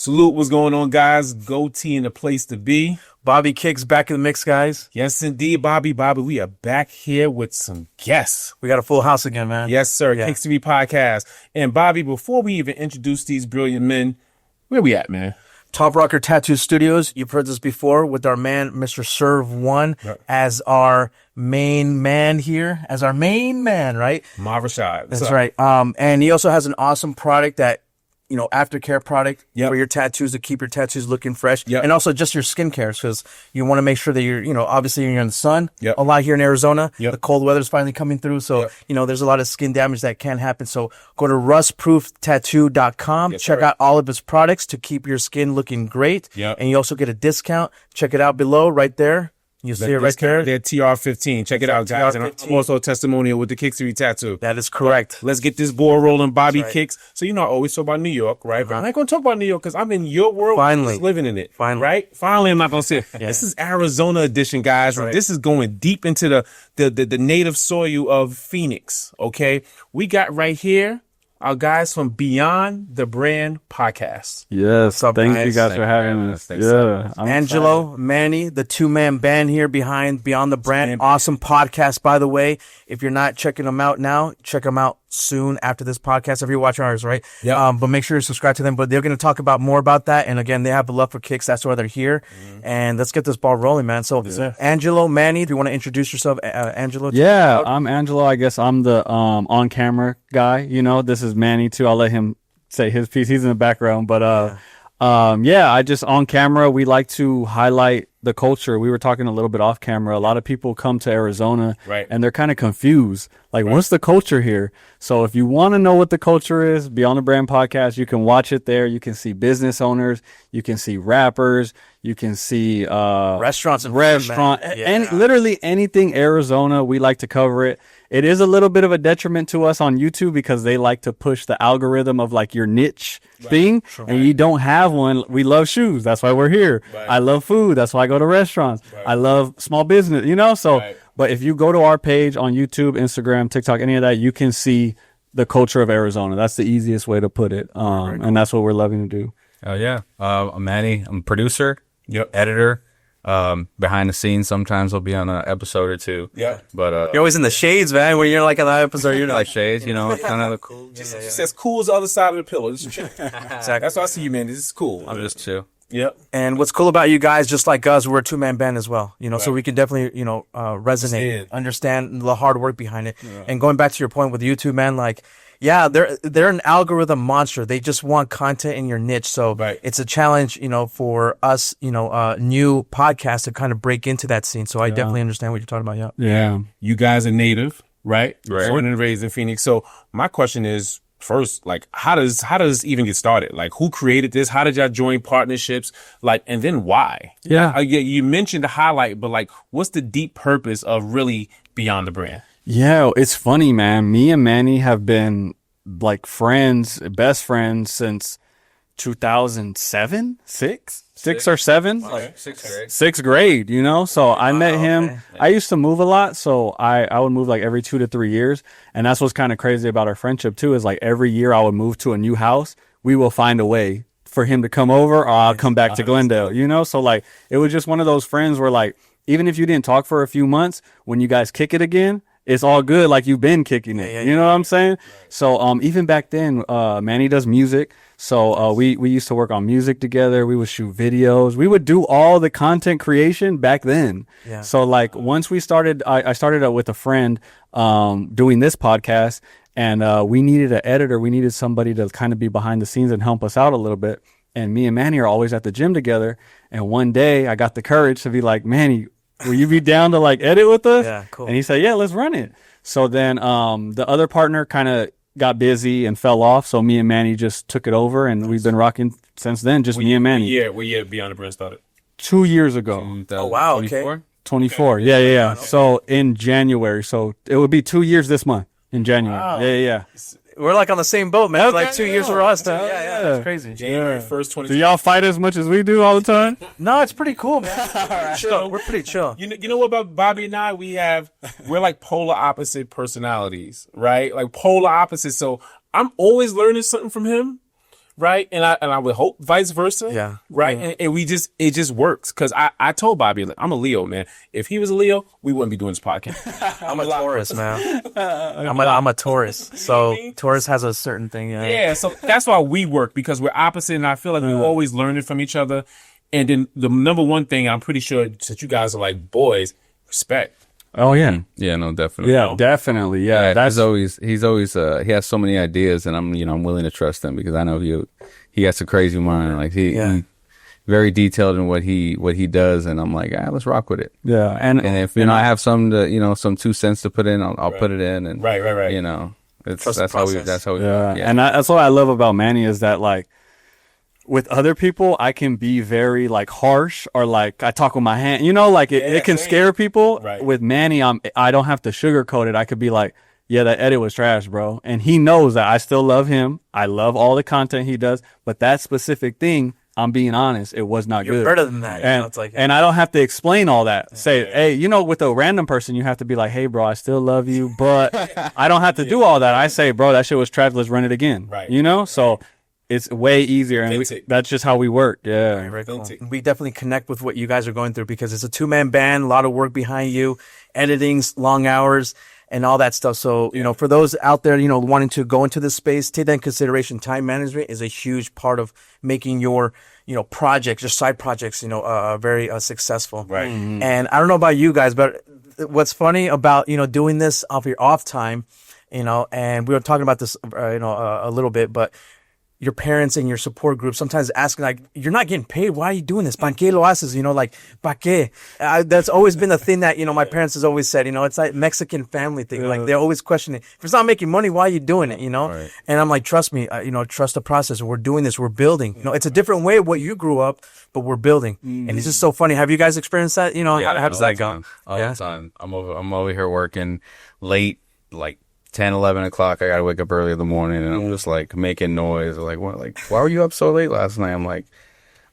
Salute, what's going on, guys? Goatee in the place to be. Bobby Kicks back in the mix, guys. Yes, indeed, Bobby, we are back here with some guests. We got a full house again, man. Yes, sir. Yeah. Kickstory podcast. And Bobby, before we even introduce these brilliant men, where we at, man? Top Rocker Tattoo Studios. You've heard this before with our man, Mr. Serve One, right, as our main man here, right? Rashad. That's right. And he also has an awesome product that, aftercare product for your tattoos to keep your tattoos looking fresh. Yep. And also just your skincare, because you want to make sure that you're, obviously you're in the sun a lot here in Arizona. Yep. The cold weather's finally coming through. So, there's a lot of skin damage that can happen. So go to rustprooftattoo.com. Check out all of his products to keep your skin looking great. Yep. And you also get a discount. Check it out below right there. You see it right there? They're TR15. Check it out, guys. And I'm also a testimonial with the Kickstory tattoo. That is correct. Let's get this ball rolling, Bobby Kicks. So, I always talk about New York, right? But I'm not going to talk about New York because I'm in your world. Finally. Just living in it. Finally. Right? Finally, I'm not going to say it. This is Arizona edition, guys. Right. This is going deep into the native soil of Phoenix, okay? We got right here our guys from Beyond the Brand podcast. Yes, thank you guys for having us. Yeah, Angelo, Manny, the two-man band here behind Beyond the Brand. Awesome podcast, by the way. If you're not checking them out now, check them out soon after this podcast. If you're watching ours, right? Yeah. But make sure you subscribe to them. But they're going to talk about more about that. And again, they have the love for kicks. That's why they're here. Mm-hmm. And let's get this ball rolling, man. So, Angelo, Manny, do you want to introduce yourself, Angelo? Yeah, I'm Angelo. I guess I'm the on-camera guy. This is Manny too. I'll let him say his piece. He's in the background, but I just on camera. We like to highlight the culture. We were talking a little bit off camera. A lot of people come to Arizona, and they're kind of confused. Like, what's the culture here? So if you want to know what the culture is, Beyond the Brand podcast, you can watch it there. You can see business owners, you can see rappers, you can see restaurants, and literally anything Arizona. We like to cover it. It is a little bit of a detriment to us on YouTube because they like to push the algorithm of like your niche thing, and you don't have one. We love shoes, that's why we're here. I love food, that's why I go to restaurants. I love small business, but if you go to our page on YouTube, Instagram, TikTok, any of that, you can see the culture of Arizona. That's the easiest way to put it. And that's what we're loving to do. Oh yeah. I'm Manny. I'm a producer, editor. Behind the scenes, sometimes I'll be on an episode or two. Yeah, but you're always in the shades, man. When you're like on that episode, you're like shades, kind of cool. She says cool is the other side of the pillow. Exactly. That's why I see you, man. This is cool. I'm just chill. Yep. And what's cool about you guys, just like us, we're a two-man band as well. So we can definitely, resonate, understand the hard work behind it. Yeah. And going back to your point with YouTube, man, like, yeah, they're an algorithm monster. They just want content in your niche. So it's a challenge, for us, new podcasts to kind of break into that scene. So I definitely understand what you're talking about. Yeah. You guys are native, right? Born and raised in Phoenix. So my question is, first, like, how does it even get started? Like, who created this? How did y'all join partnerships? Like, and then why? Yeah. You mentioned the highlight, but like, what's the deep purpose of really Beyond the Brand? Yeah, it's funny, man. Me and Manny have been like best friends since 2007, six or seven, like sixth grade. Sixth grade, So I met him. Okay. I used to move a lot, so I would move like every 2 to 3 years, and that's what's kind of crazy about our friendship too. Is like every year I would move to a new house, we will find a way for him to come over, or I'll come back to Glendale. So like it was just one of those friends where like even if you didn't talk for a few months, when you guys kick it again, it's all good, like you've been kicking it. You know what I'm saying? Right. So even back then, Manny does music. So we used to work on music together. We would shoot videos. We would do all the content creation back then. Yeah. So like once we started, I started with a friend doing this podcast, and we needed an editor. We needed somebody to kind of be behind the scenes and help us out a little bit. And me and Manny are always at the gym together. And one day I got the courage to be like, Manny, will you be down to like edit with us? Yeah, cool. And he said, yeah, let's run it. So then the other partner kind of got busy and fell off. So me and Manny just took it over, and we've been rocking since then, just me and Manny. What year Beyond the Brand started? 2 years ago. Oh, wow. Okay. 24. Okay. Yeah. So in January. So it would be 2 years this month in January. Wow. Yeah. We're like on the same boat, man. Okay, like 2 years for us. Yeah. That's crazy. January 1st, 20. Do y'all fight as much as we do all the time? No, it's pretty cool, man. We're pretty chill. You know what about Bobby and I? We're like polar opposite personalities, right? Like polar opposites. So I'm always learning something from him, right? And I would hope vice versa. Yeah. Right. Yeah. And it just works. Cause I told Bobby, like, I'm a Leo, man. If he was a Leo, we wouldn't be doing this podcast. I'm a Taurus, man. I'm a Taurus. So Taurus has a certain thing. Yeah. Yeah. So that's why we work, because we're opposite. And I feel like we're always learning from each other. And then the number one thing, I'm pretty sure, since you guys are like boys, respect. Oh yeah. Yeah, no, definitely. Yeah, definitely. Yeah. That's he's always he has so many ideas, and I'm willing to trust him because I know he has a crazy mind. Like he very detailed in what he does, and I'm like, let's rock with it. Yeah. And if I have some some 2 cents to put in, I'll put it in, and right. That's how we yeah. And that's what I love about Manny is that, like, with other people, I can be very like harsh, or like I talk with my hand, like it can scare people. Right. With Manny, I don't have to sugarcoat it. I could be like, yeah, that edit was trash, bro. And he knows that I still love him. I love all the content he does, but that specific thing, I'm being honest, it was not You're good. better than that. And, it's like, and I don't have to explain all that. Say, hey, with a random person, you have to be like, hey, bro, I still love you, but I don't have to do all that. I say, bro, that shit was trash. Let's run it again. Right. So it's way easier, and that's just how we work. Yeah. Very cool. We definitely connect with what you guys are going through because it's a 2-man band, a lot of work behind you, editings, long hours, and all that stuff. So, for those out there, wanting to go into this space, take that in consideration. Time management is a huge part of making your, projects, your side projects, very successful. Right. Mm-hmm. And I don't know about you guys, but what's funny about, doing this off your off time, and we were talking about this, a little bit, but your parents and your support group sometimes asking, like, you're not getting paid. Why are you doing this? ¿Pa qué lo haces? Like, ¿pa qué? That's always been the thing that, my parents has always said, it's like Mexican family thing. Like, they're always questioning, if it's not making money, why are you doing it? Right. And I'm like, trust me, trust the process. We're doing this. We're building. It's a different way of what you grew up, but we're building. And it's just so funny. Have you guys experienced that? How does that go? All the time. I'm over here working late, like 10, 11 o'clock. I gotta wake up early in the morning, and I'm just like making noise. Like, what? Like, why were you up so late last night? I'm like,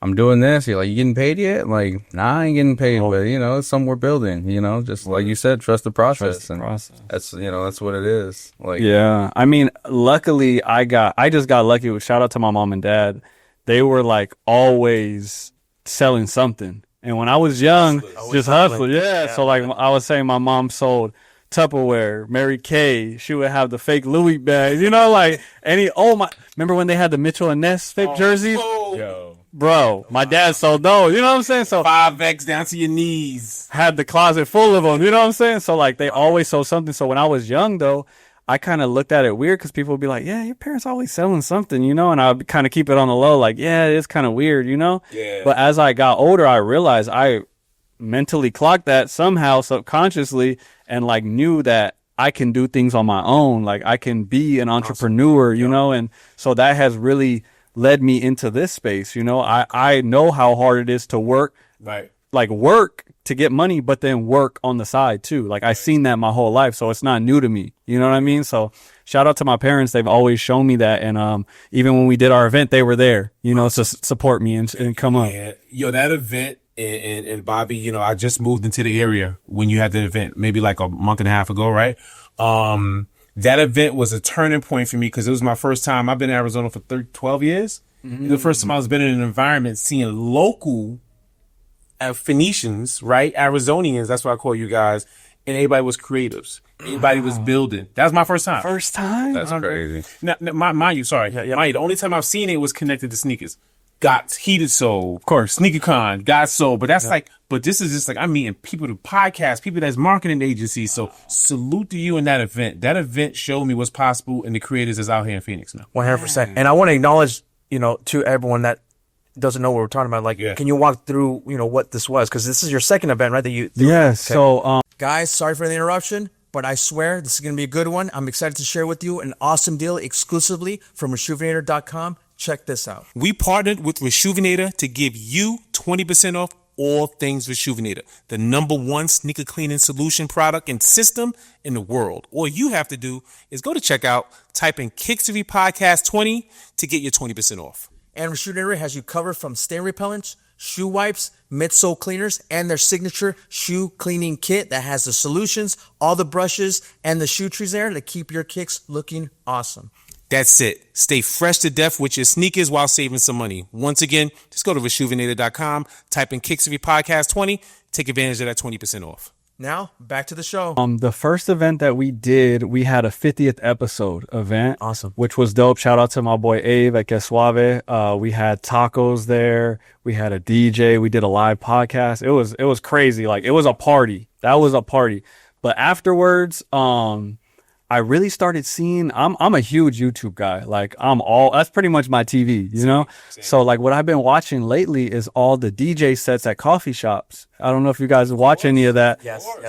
I'm doing this. You're like, you getting paid yet? I'm like, nah, I ain't getting paid, but it's something we're building. Just like you said, trust the process. That's that's what it is. Like, yeah. I mean, luckily, I just got lucky. Shout out to my mom and dad. They were like always selling something, and when I was young, just hustling. Yeah. So like I was saying, my mom sold Tupperware, Mary Kay. She would have the fake Louis bags, remember when they had the Mitchell and Ness fake jerseys? Yo. Bro, my dad sold those, you know what I'm saying? So 5X down to your knees. Had the closet full of them, you know what I'm saying? So like they always sold something. So when I was young though, I kind of looked at it weird because people would be like, yeah, your parents always selling something, and I would kind of keep it on the low, like, yeah, it's kind of weird, Yeah. But as I got older, I realized I mentally clocked that somehow subconsciously, and like knew that I can do things on my own. Like I can be an entrepreneur, and so that has really led me into this space. I know how hard it is to work, right? Like work to get money, but then work on the side too. Like I've seen that my whole life, so it's not new to me. You know what I mean? So shout out to my parents. They've always shown me that. And even when we did our event, they were there, to support me and come up. Yo, that event. And Bobby, I just moved into the area when you had the event, maybe like a month and a half ago, right? That event was a turning point for me because it was my first time. I've been in Arizona for 12 years. Mm-hmm. The first time I was been in an environment seeing local Phoenicians, right? Arizonians, that's what I call you guys. And everybody was creatives. Everybody was building. That was my first time. First time? That's crazy. Now, mind you, sorry. Mind you, the only time I've seen it was connected to sneakers. Got Heated Soul, of course, SneakerCon, Got Soul, but that's but this is just like, I'm meeting people to podcast, people that's marketing agencies. So salute to you in that event. That event showed me what's possible and the creators is out here in Phoenix now. 100%. And I want to acknowledge, to everyone that doesn't know what we're talking about. Like, can you walk through, what this was? Because this is your second event, right? Okay. So, guys, sorry for the interruption, but I swear this is going to be a good one. I'm excited to share with you an awesome deal exclusively from Rejuvenator.com. Check this out. We partnered with Rejuvenator to give you 20% off all things Rejuvenator, the #1 sneaker cleaning solution product and system in the world. All you have to do is go to checkout, type in Kickstory Podcast 20 to get your 20% off. And Rejuvenator has you covered from stain repellents, shoe wipes, midsole cleaners, and their signature shoe cleaning kit that has the solutions, all the brushes, and the shoe trees there to keep your kicks looking awesome. That's it. Stay fresh to death with your sneakers while saving some money. Once again, just go to rejuvenator.com, type in Kickstory Podcast 20, take advantage of that 20% off. Now, back to the show. The first event that we did, we had a 50th episode event. Awesome. Which was dope. Shout out to my boy Abe at Que Suave. We had tacos there. We had a DJ. We did a live podcast. It was crazy. Like, it was a party. That was a party. But afterwards, I really started seeing, I'm a huge YouTube guy. Like, that's pretty much my TV, you know? Same. So like what I've been watching lately is all the DJ sets at coffee shops. I don't know if you guys watch any of that,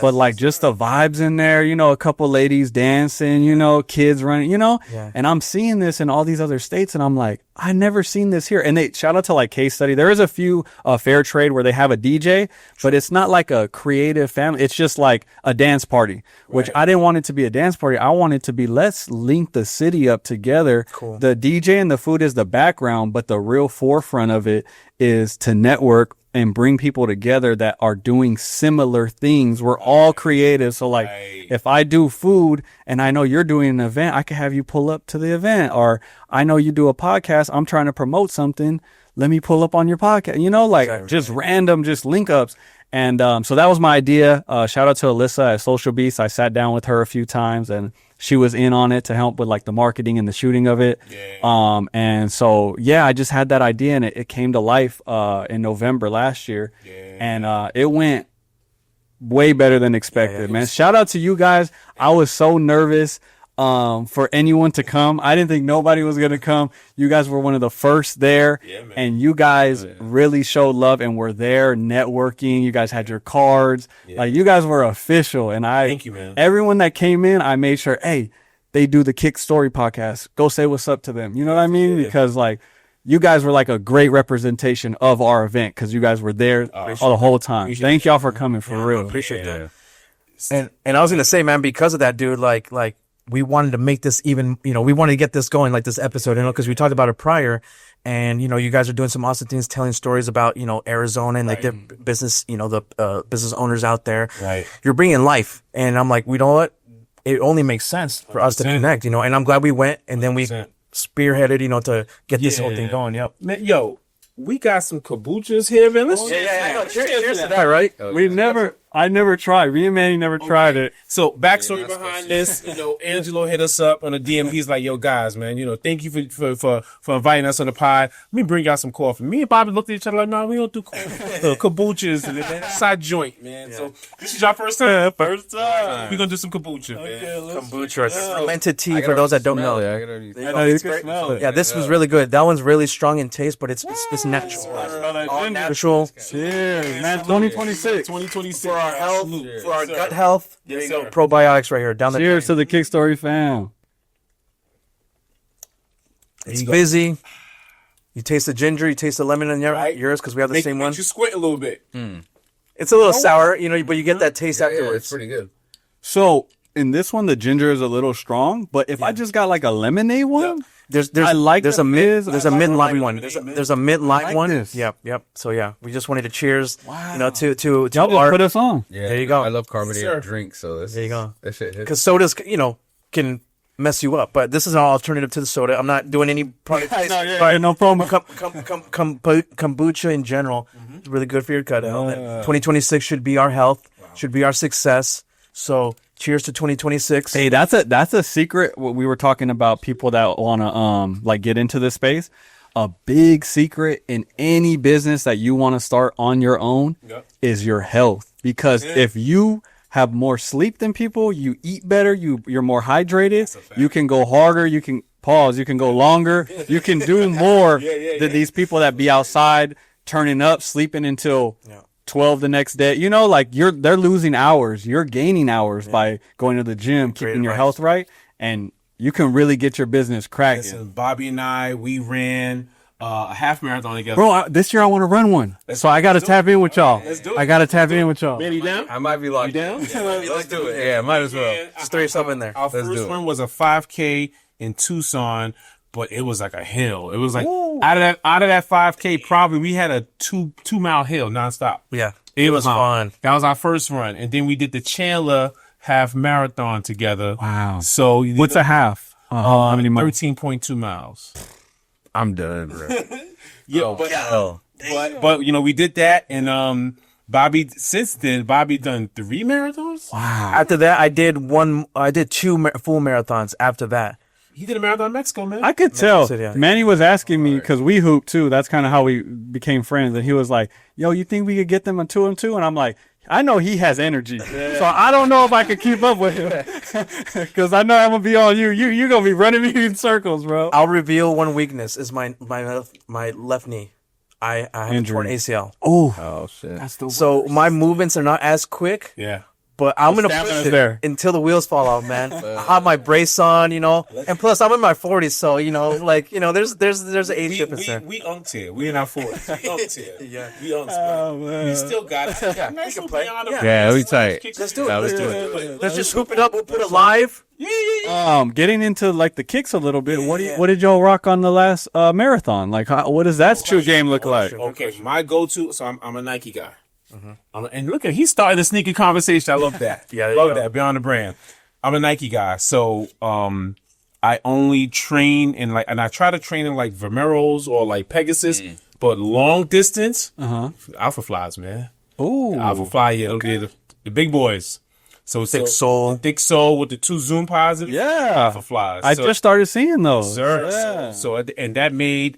but like just the vibes in there, you know, a couple ladies dancing, you know, kids running, you know, and I'm seeing this in all these other states and I'm like, I never seen this here. And they shout out to like Case Study. There is a few fair trade where they have a DJ, but it's not like a creative family. It's just like a dance party, which I didn't want it to be a dance party. I want it to be, let's link the city up together. Cool. The DJ and the food is the background, but the real forefront of it is to network and bring people together that are doing similar things. We're all creative. So like if I do food and I know you're doing an event, I can have you pull up to the event. Or I know you do a podcast, I'm trying to promote something, let me pull up on your podcast, you know, like just random, just link ups. And so that was my idea. Shout out to Alyssa at Social Beast. I sat down with her a few times and she was in on it to help with like the marketing and the shooting of it. And so, I just had that idea and it came to life in November last year. And it went way better than expected, man. Shout out to you guys. I was so nervous for anyone to come. I didn't think nobody was going to come. You guys were one of the first there, and you guys really showed love and were there networking. You guys had your cards. Like, you guys were official. And thank you, man. Everyone that came in, I made sure, hey, they do the Kickstory podcast. Go say what's up to them. You know what I mean? Because like, you guys were like a great representation of our event because you guys were there all the whole time. Thank y'all for coming, for real. Appreciate that. And I was going to say, man, because of that, dude, like, we wanted to make this even, you know, we wanted to get this going, like this episode, you know, because we talked about it prior. And, you know, you guys are doing some awesome things, telling stories about, you know, Arizona and like the business, you know, the business owners out there. You're bringing life. And I'm like, we know what? It only makes sense for us to connect, you know, and I'm glad we went and then we spearheaded, you know, to get this whole thing going. Yep. Man, yo, we got some kombuchas here, man. Let's cheers to that, right? I never tried. Me and Manny never tried it. So backstory behind this, you know, Angelo hit us up on a DM. He's like, yo, guys, man, you know, thank you for inviting us on the pod. Let me bring y'all some coffee. Me and Bobby looked at each other like, no, we don't do coffee. Kombuchas and that side joint, man. So this is your first time? First time. We're going to do some kombucha, man. Kombucha. Fermented tea, for those that don't know. Yeah, this was really good. That one's really strong in taste, but it's natural. All natural. Cheers, man. 2026. For our health, for our gut health. There you go. Probiotics right here. Cheers to the Kickstory fam. It's busy. You taste the ginger, you taste the lemon in yours because we have the same one. You squint a little bit. It's a little sour, you know, but you get that taste afterwards. It's pretty good. So in this one, the ginger is a little strong, but if I just got like a lemonade one. There's a mint lime one. There's a mint lime one. This. Yep. So we just wanted to cheers. Wow. You know, to y'all put us on. Yeah, there you go. I love carbonated drinks, so there you go. That shit hits. Because sodas, you know, can mess you up, but this is an alternative to the soda. I'm not doing any product. No promo. Kombucha in general, it's really good for your gut health. 2026 should be our health, should be our success. So cheers to 2026. Hey, that's a secret. What we were talking about, people that want to like get into this space. A big secret in any business that you want to start on your own is your health. Because if you have more sleep than people, you eat better, you're more hydrated, you can go harder, you can go longer, you can do more than these people that be outside turning up, sleeping until 12 the next day. You know, like they're losing hours. You're gaining hours by going to the gym, keeping your health right, and you can really get your business cracking. Listen, Bobby and I, we ran a half marathon together. Bro, this year I want to run one. So I got to tap in with y'all. Let's do it. I got to tap in with y'all. Man, you down? I might be locked. You down? Let's do it. Yeah, might as well. Just throw yourself in there. Our first one was a 5K in Tucson, but it was like a hill. It was like out of that 5K, probably we had a 2-mile hill nonstop. Yeah. It was fun. That was our first run. And then we did the Chandler half marathon together. Wow. So what's a half? How many miles? 13.2 miles. I'm done, bro. But we did that, and Bobby done 3 marathons. Wow. After that, I did two full marathons after that. He did a marathon in Mexico, man. I could tell. City, yeah. Manny was asking me because we hoop too. That's kind of how we became friends. And he was like, "Yo, you think we could get them a 2 and 2?" And I'm like, "I know he has energy, so I don't know if I could keep up with him because I know I'm gonna be on you. You're gonna be running me in circles, bro." I'll reveal one weakness is my left knee. I have a torn ACL. Oh shit. that's the So my movements are not as quick. Yeah. But I'm gonna stamina's push it there. until the wheels fall off, man. I have my brace on, and plus I'm in my 40s, so there's an age difference there. We unked here. We in our 40s. We unked here. Yeah. We unked. man. We still got it. Yeah, we can play. Yeah, we tight. Let's do it. Yeah, Let's let's do do it. Let's just hoop it up. We'll put it live. Getting into like the kicks a little bit. What did y'all rock on the last marathon? Like, what does that shoe game look like? Okay, my go-to. So I'm a Nike guy. And look at he started a sneaker conversation. I love that. Yeah, love that. Beyond the brand. I'm a Nike guy, so I only train and I try to train in like Vomeros or like Pegasus, but long distance, Alpha Flies, man. Ooh, Alpha Fly, yeah, the big boys. So Thick sole. thick sole with the 2 zoom positives. yeah. Alpha Flies. I just started seeing those. sir. Yeah. So and that made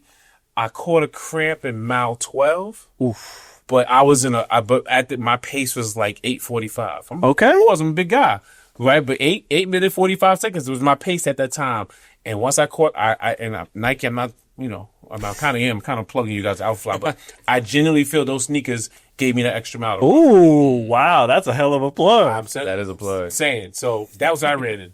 I caught a cramp in mile 12. Oof. But my pace was like 8:45. Okay. I wasn't a big guy, right? But 8 minutes 45 seconds was my pace at that time. And once I caught, Nike, I'm not, I'm kind of plugging you guys out fly, but I genuinely feel those sneakers gave me that extra mile. Ooh, wow, that's a hell of a plug. I'm saying, That is a plug. saying. So that was I ran in.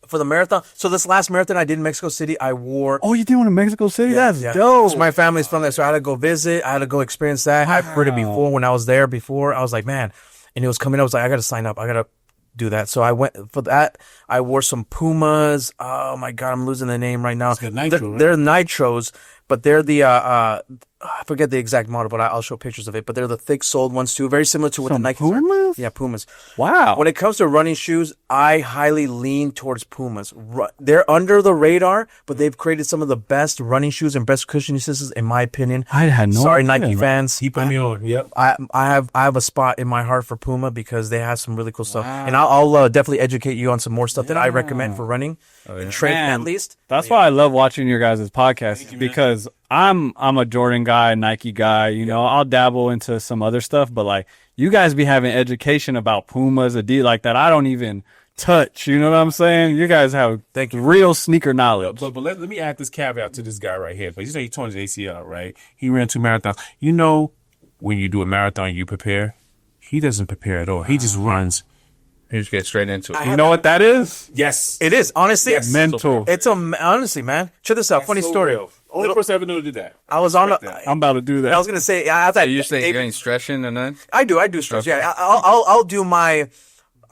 For the marathon. So this last marathon I did in Mexico City, I wore. Oh, you did one in Mexico City? That's Yeah. dope. So my family's from there, so I had to go visit. I had to go experience that. I've heard it before. When I was there before, I was like, man, and it was coming. I was like, I got to sign up. I got to do that. So I went for that. I wore some Pumas. Oh my God, I'm losing the name right now. got Nitro, right? They're Nitros, but they're the I forget the exact model, but I'll show pictures of it. But they're the thick soled ones too, very similar to what Some the Nike. Pumas? Yeah, Pumas. Wow. When it comes to running shoes, I highly lean towards Pumas. They're under the radar, but they've created some of the best running shoes and best cushioning systems, in my opinion. I had no Sorry, idea, Nike man. fans. He put me on. Yep. I have a spot in my heart for Puma because they have some really cool stuff, and I'll definitely educate you on some more stuff that I recommend for running and training Man, at least. That's why I love watching your guys' podcast because I'm a Jordan guy, Nike guy. I'll dabble into some other stuff, but like you guys be having education about Pumas, Adidas like that. I don't even touch. You know what I'm saying? You guys have real sneaker knowledge. But let me add this caveat to this guy right here. But you say he torn his ACL, right? He ran 2 marathons. When you do a marathon, you prepare. He doesn't prepare at all. He just runs. You just get straight into it. You know what that is? Yes. It is honestly Mental. It's honestly, man. Check this out. Funny story. Only person I ever knew to do that. I was on. I'm about to do that. I was gonna say. I thought You say you ain't stretching or nothing? I do stretch. Okay. Yeah, I'll do my.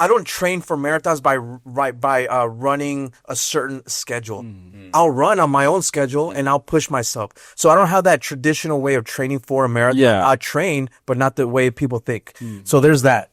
I don't train for marathons by running a certain schedule. I'll run on my own schedule and I'll push myself. So I don't have that traditional way of training for a marathon. Yeah. I train, but not the way people think. So there's that,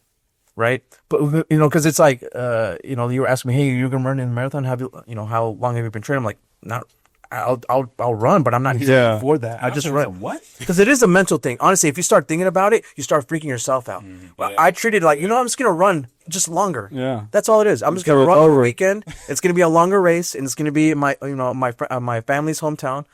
right? But because it's like, you were asking me, hey, you're gonna run in a marathon? Have you, how long have you been training? I'm like, not. I'll run, but I'm not here for that. I just run. What? Because it is a mental thing. Honestly, if you start thinking about it, you start freaking yourself out. Well, I treat it like, I'm just going to run just longer. Yeah. That's all it is. I'm just going to run over the weekend. It's going to be a longer race, and it's going to be my family's hometown.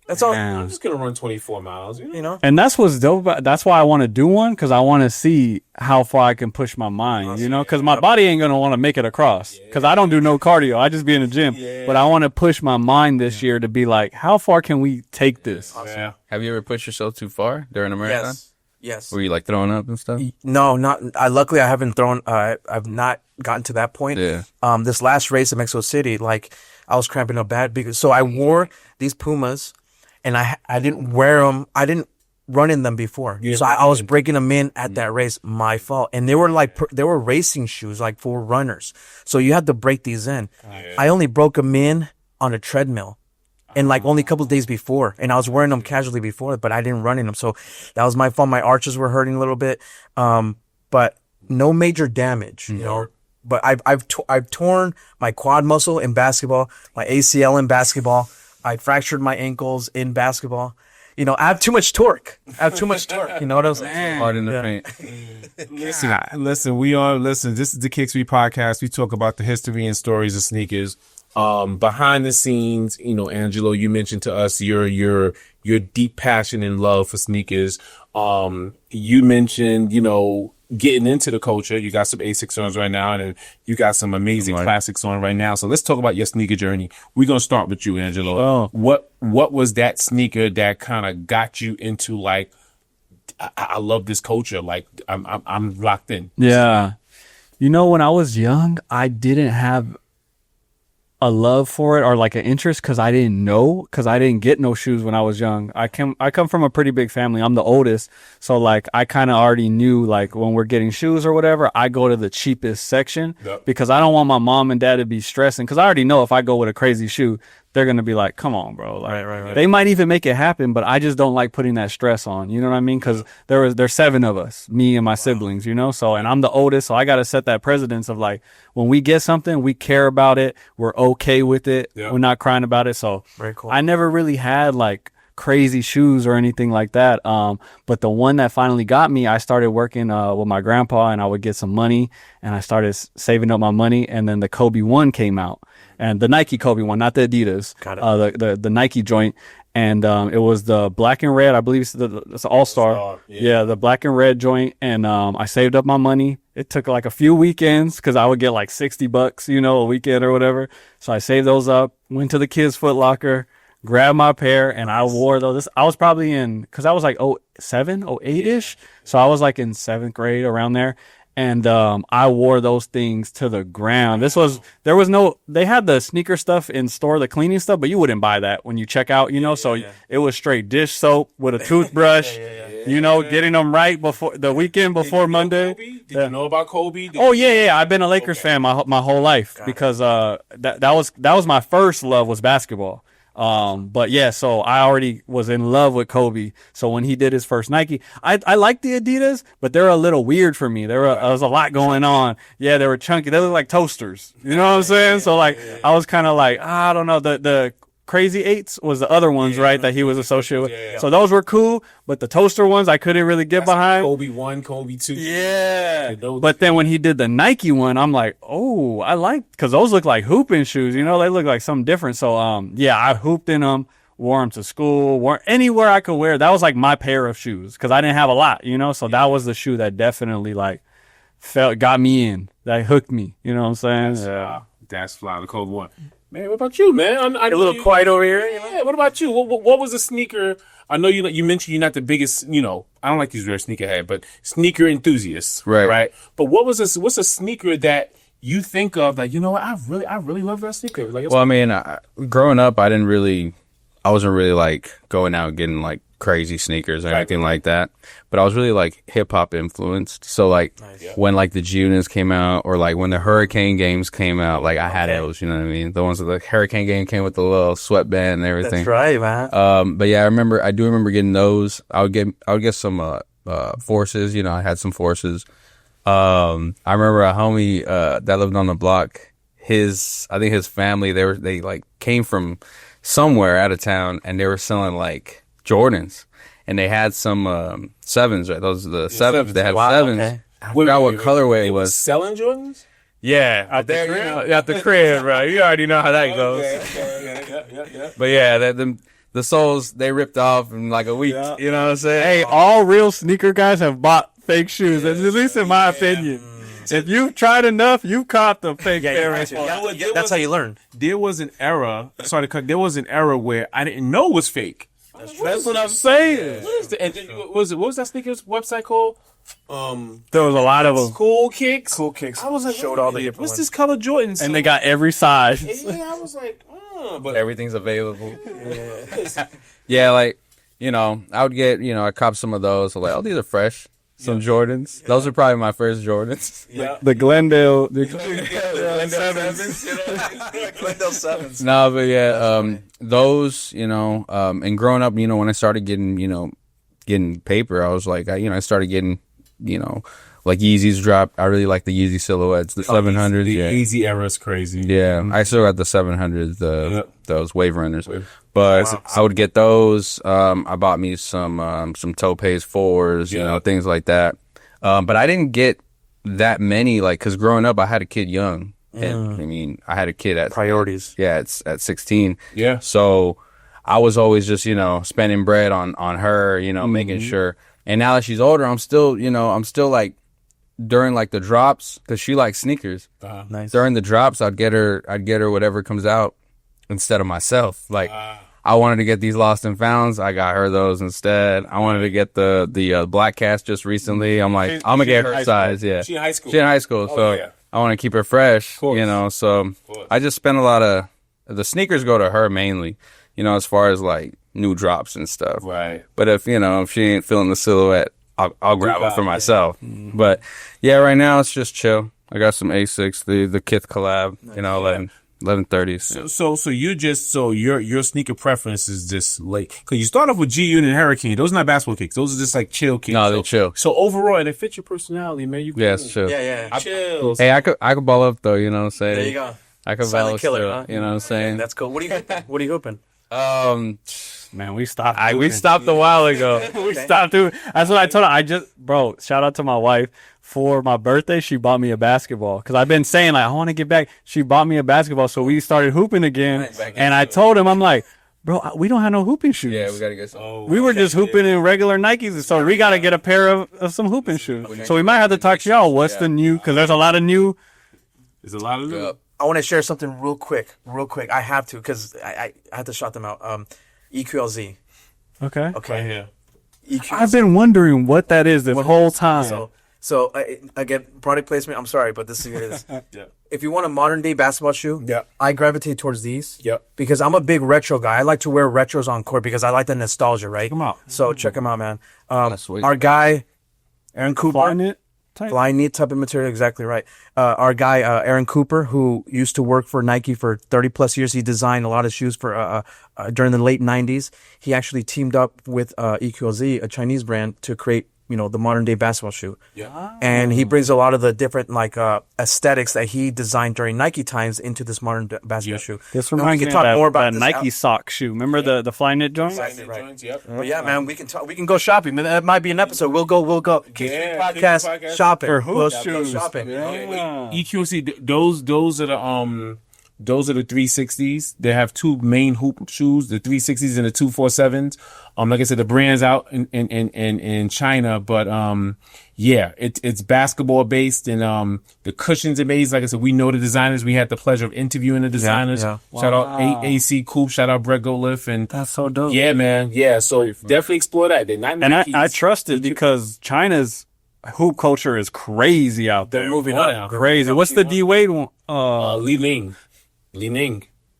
That's all. I'm just going to run 24 miles. And that's what's dope about. That's why I want to do one because I want to see how far I can push my mind. Because my body ain't gonna want to make it across. Because I don't do no cardio. I just be in the gym. But I want to push my mind this year to be like, how far can we take this? Yeah. Have you ever pushed yourself too far during a marathon? Yes. Were you like throwing up and stuff? No, not. Luckily, I haven't thrown. I've not gotten to that point. Yeah. This last race in Mexico City, like I was cramping up bad because I wore these Pumas, and I didn't wear them. I didn't run in them before, so I was breaking them in at that race. My fault. And they were they were racing shoes, like for runners. So you had to break these in. I only broke them in on a treadmill. And like only a couple of days before, and I was wearing them casually before, but I didn't run in them, so that was my fault. My arches were hurting a little bit, but no major damage. but I've torn my quad muscle in basketball, my ACL in basketball. I fractured my ankles in basketball. You know, I have too much torque. You know what I'm saying? Hard in the paint. Listen, this is the Kickstory podcast. We talk about the history and stories of sneakers. Behind the scenes, you know, Angelo, you mentioned to us your deep passion and love for sneakers. You mentioned, you know, getting into the culture. You got some Asics on right now, and you got some amazing classics on right now. So let's talk about your sneaker journey. We're gonna start with you, Angelo. Oh. What was that sneaker that kind of got you into like, I love this culture. Like I'm locked in. Yeah. You know, when I was young, I didn't have a love for it or like an interest because I didn't get no shoes when I was young. I come from a pretty big family. I'm the oldest, so like I kind of already knew like when we're getting shoes or whatever, I go to the cheapest section because I don't want my mom and dad to be stressing because I already know if I go with a crazy shoe, they're going to be like, come on, bro. Like, right. They might even make it happen, but I just don't like putting that stress on. You know what I mean? Because there's 7 of us, me and my siblings, you know? So, and I'm the oldest, so I got to set that precedence of like, when we get something, we care about it. We're okay with it. We're not crying about it. So very cool. I never really had like crazy shoes or anything like that. But the one that finally got me, I started working with my grandpa and I would get some money and I started saving up my money. And then the Kobe 1 came out. And the Nike Kobe 1, not the Adidas. Got it. The Nike joint. And it was the black and red. I believe it's the All-Star. Yeah, the black and red joint. And I saved up my money. It took like a few weekends because I would get like $60, you know, a weekend or whatever. So I saved those up, went to the kids' Foot Locker, grabbed my pair, and I wore those. I was probably because I was like 07, 08-ish. So I was like in 7th grade around there. And I wore those things to the ground. They had the sneaker stuff in store, the cleaning stuff, but you wouldn't buy that when you check out, you know? It was straight dish soap with a toothbrush, you know, getting them right before the weekend before Monday. Did you know about Kobe? Yeah. I've been a Lakers fan my whole life because that was my first love was basketball. But yeah, so I already was in love with Kobe. So when he did his first Nike, I liked the Adidas, but they're a little weird for me. There was a lot going on. Yeah, they were chunky. They look like toasters. You know what I'm saying? So like, I was kind of like, I don't know. The Crazy 8s was the other ones, right? That he was associated with. So those were cool, but the toaster ones I couldn't really get behind. Kobe 1, Kobe 2. Yeah. But then when he did the Nike one, I'm like, oh, I like, because those look like hooping shoes. You know, they look like something different. So, I hooped in them, wore them to school, wore anywhere I could wear. That was like my pair of shoes because I didn't have a lot, you know? So that was the shoe that definitely like got me in, that hooked me. You know what I'm saying? That's fly, the Kobe 1. Man, what about you, man? A little quiet over here. Yeah, what about you? What was a sneaker? I know you mentioned you're not the biggest, you know, I don't like these rare sneakerhead, but sneaker enthusiasts, right? But what's a sneaker that you think of like, you know what, I really love that sneaker? Like, well, I mean, growing up, I wasn't really like going out and getting like crazy sneakers or anything like that, but I was really like hip hop influenced. So like when like the G-Units came out or like when the Hurricane games came out, like I had those, you know what I mean? The ones that the Hurricane game came with the little sweatband and everything. That's right, man. But yeah, I do remember getting those. I would get some Forces, you know, I had some Forces. I remember a homie that lived on the block, I think his family, they like came from somewhere out of town and they were selling like Jordans, and they had some 7s, right? Those are the 7s. They had 7s. Okay. I forgot what colorway it was. Selling Jordans? Yeah, at the crib, right? You already know how that goes. Yeah. But yeah, the soles they ripped off in like a week. Yeah. You know what I'm saying? Hey, all real sneaker guys have bought fake shoes. At least in my opinion. If you've tried enough, you've caught the fake pair. That's how you learn. There was an era. Sorry to cut. There was an era where I didn't know it was fake. That's what I'm saying. What was that sneakers website called? There was a lot of them. Cool Kicks. I was like, showed all the different what's ones. this color Jordan? And they got every size. Yeah, I was like, but everything's available. Yeah, like, you know, I would get, you know, I cop some of those. I'm like, oh, these are fresh. Some Jordans. Yeah. Those are probably my first Jordans. Yeah. The Glendale. Glendale 7s. No, but yeah, those, you know, and growing up, you know, when I started getting paper, I was like, I started getting, you know, like Yeezys drop. I really like the Yeezy silhouettes, the 700s. The Yeah, Yeezy era is crazy. yeah. I still got the 700s, those wave runners. But I would get those. I bought me some Topaz 4s, you know, things like that. But I didn't get that many, like, because growing up, I had a kid young. And I mean, I had a kid at priorities. Yeah, it's at 16. Yeah. So I was always just, you know, spending bread on her, you know, making sure. And now that she's older, I'm still like during like the drops, because she likes sneakers. Nice. During the drops, I'd get her whatever comes out instead of myself. Like I wanted to get these Lost and Founds, I got her those instead. I wanted to get the Black Cast just recently. I'm like, I'm gonna get her size. Yeah, She in high school. She's in high school, so I want to keep her fresh. You know, so I just spend a lot of the sneakers go to her mainly. You know, as far as like new drops and stuff. Right. But if she ain't feeling the silhouette, I'll grab it for myself. But yeah, right now it's just chill. I got some Asics, the Kith collab, you know, 1130s. So your sneaker preference is just like, because you start off with G Unit and Hurricane. Those are not basketball kicks. Those are just like chill kicks. No, they're chill. So overall, they fit your personality, man. You Yeah, it's chill. Yeah. chill. Hey, I could ball up though, you know what I'm saying? There you go. I could Silent balance killer, still, huh? you know what I'm saying? That's cool. What are you hoping? Man, we stopped. We stopped a while ago. We stopped doing. That's what I told her. Bro, shout out to my wife. For my birthday, she bought me a basketball. Because I've been saying, like, I want to get back. She bought me a basketball, so we started hooping again. And I told him, I'm like, bro, we don't have no hooping shoes. Yeah, we gotta get some. We were just hooping in regular Nikes, so we got to get a pair of some hooping shoes. So we might have to talk to y'all. What's the new? Because there's a lot of new. There's a lot of them. I want to share something real quick. I have to, because I have to shout them out. EQLZ. Okay. Okay. Yeah. EQLZ. I've been wondering what that is this whole time. So again, product placement. I'm sorry, but this is what it is. Yeah. If you want a modern day basketball shoe, I gravitate towards these. Yep. Because I'm a big retro guy. I like to wear retros on court because I like the nostalgia, right? Check 'em out. So check them out, man. Sweet. Our guy, Aaron Cooper. Fly knit Type of material, exactly right. Our guy, Aaron Cooper, who used to work for Nike for 30 plus years. He designed a lot of shoes for during the late 90s. He actually teamed up with EQLZ, a Chinese brand, to create, you know, the modern day basketball shoe. Yeah. And he brings a lot of the different aesthetics that he designed during Nike times into this modern basketball shoe. This And reminds we me can of talk more that about this Nike sock shoe. Remember the fly knit joint? Exactly right. Joints, yep. But yeah, man, we can go shopping. That might be an episode. We'll go. Yeah, Podcast shopping. For hoop We'll shoes. go shopping. EQC, those are the 360s. They have two main hoop shoes, the 360s and the 247s. Like I said, the brand's out in China, but it's basketball based, and the cushion's amazing. Like I said, we know the designers. We had the pleasure of interviewing the designers. Yeah. Shout out AC Coop. Shout out Brett Goliff, and That's so dope. yeah, man, yeah. So definitely explore that. They're not And Nikes. I trust it because China's hoop culture is crazy out there. They're moving up. Crazy. What's the D Wade one? Li Ning.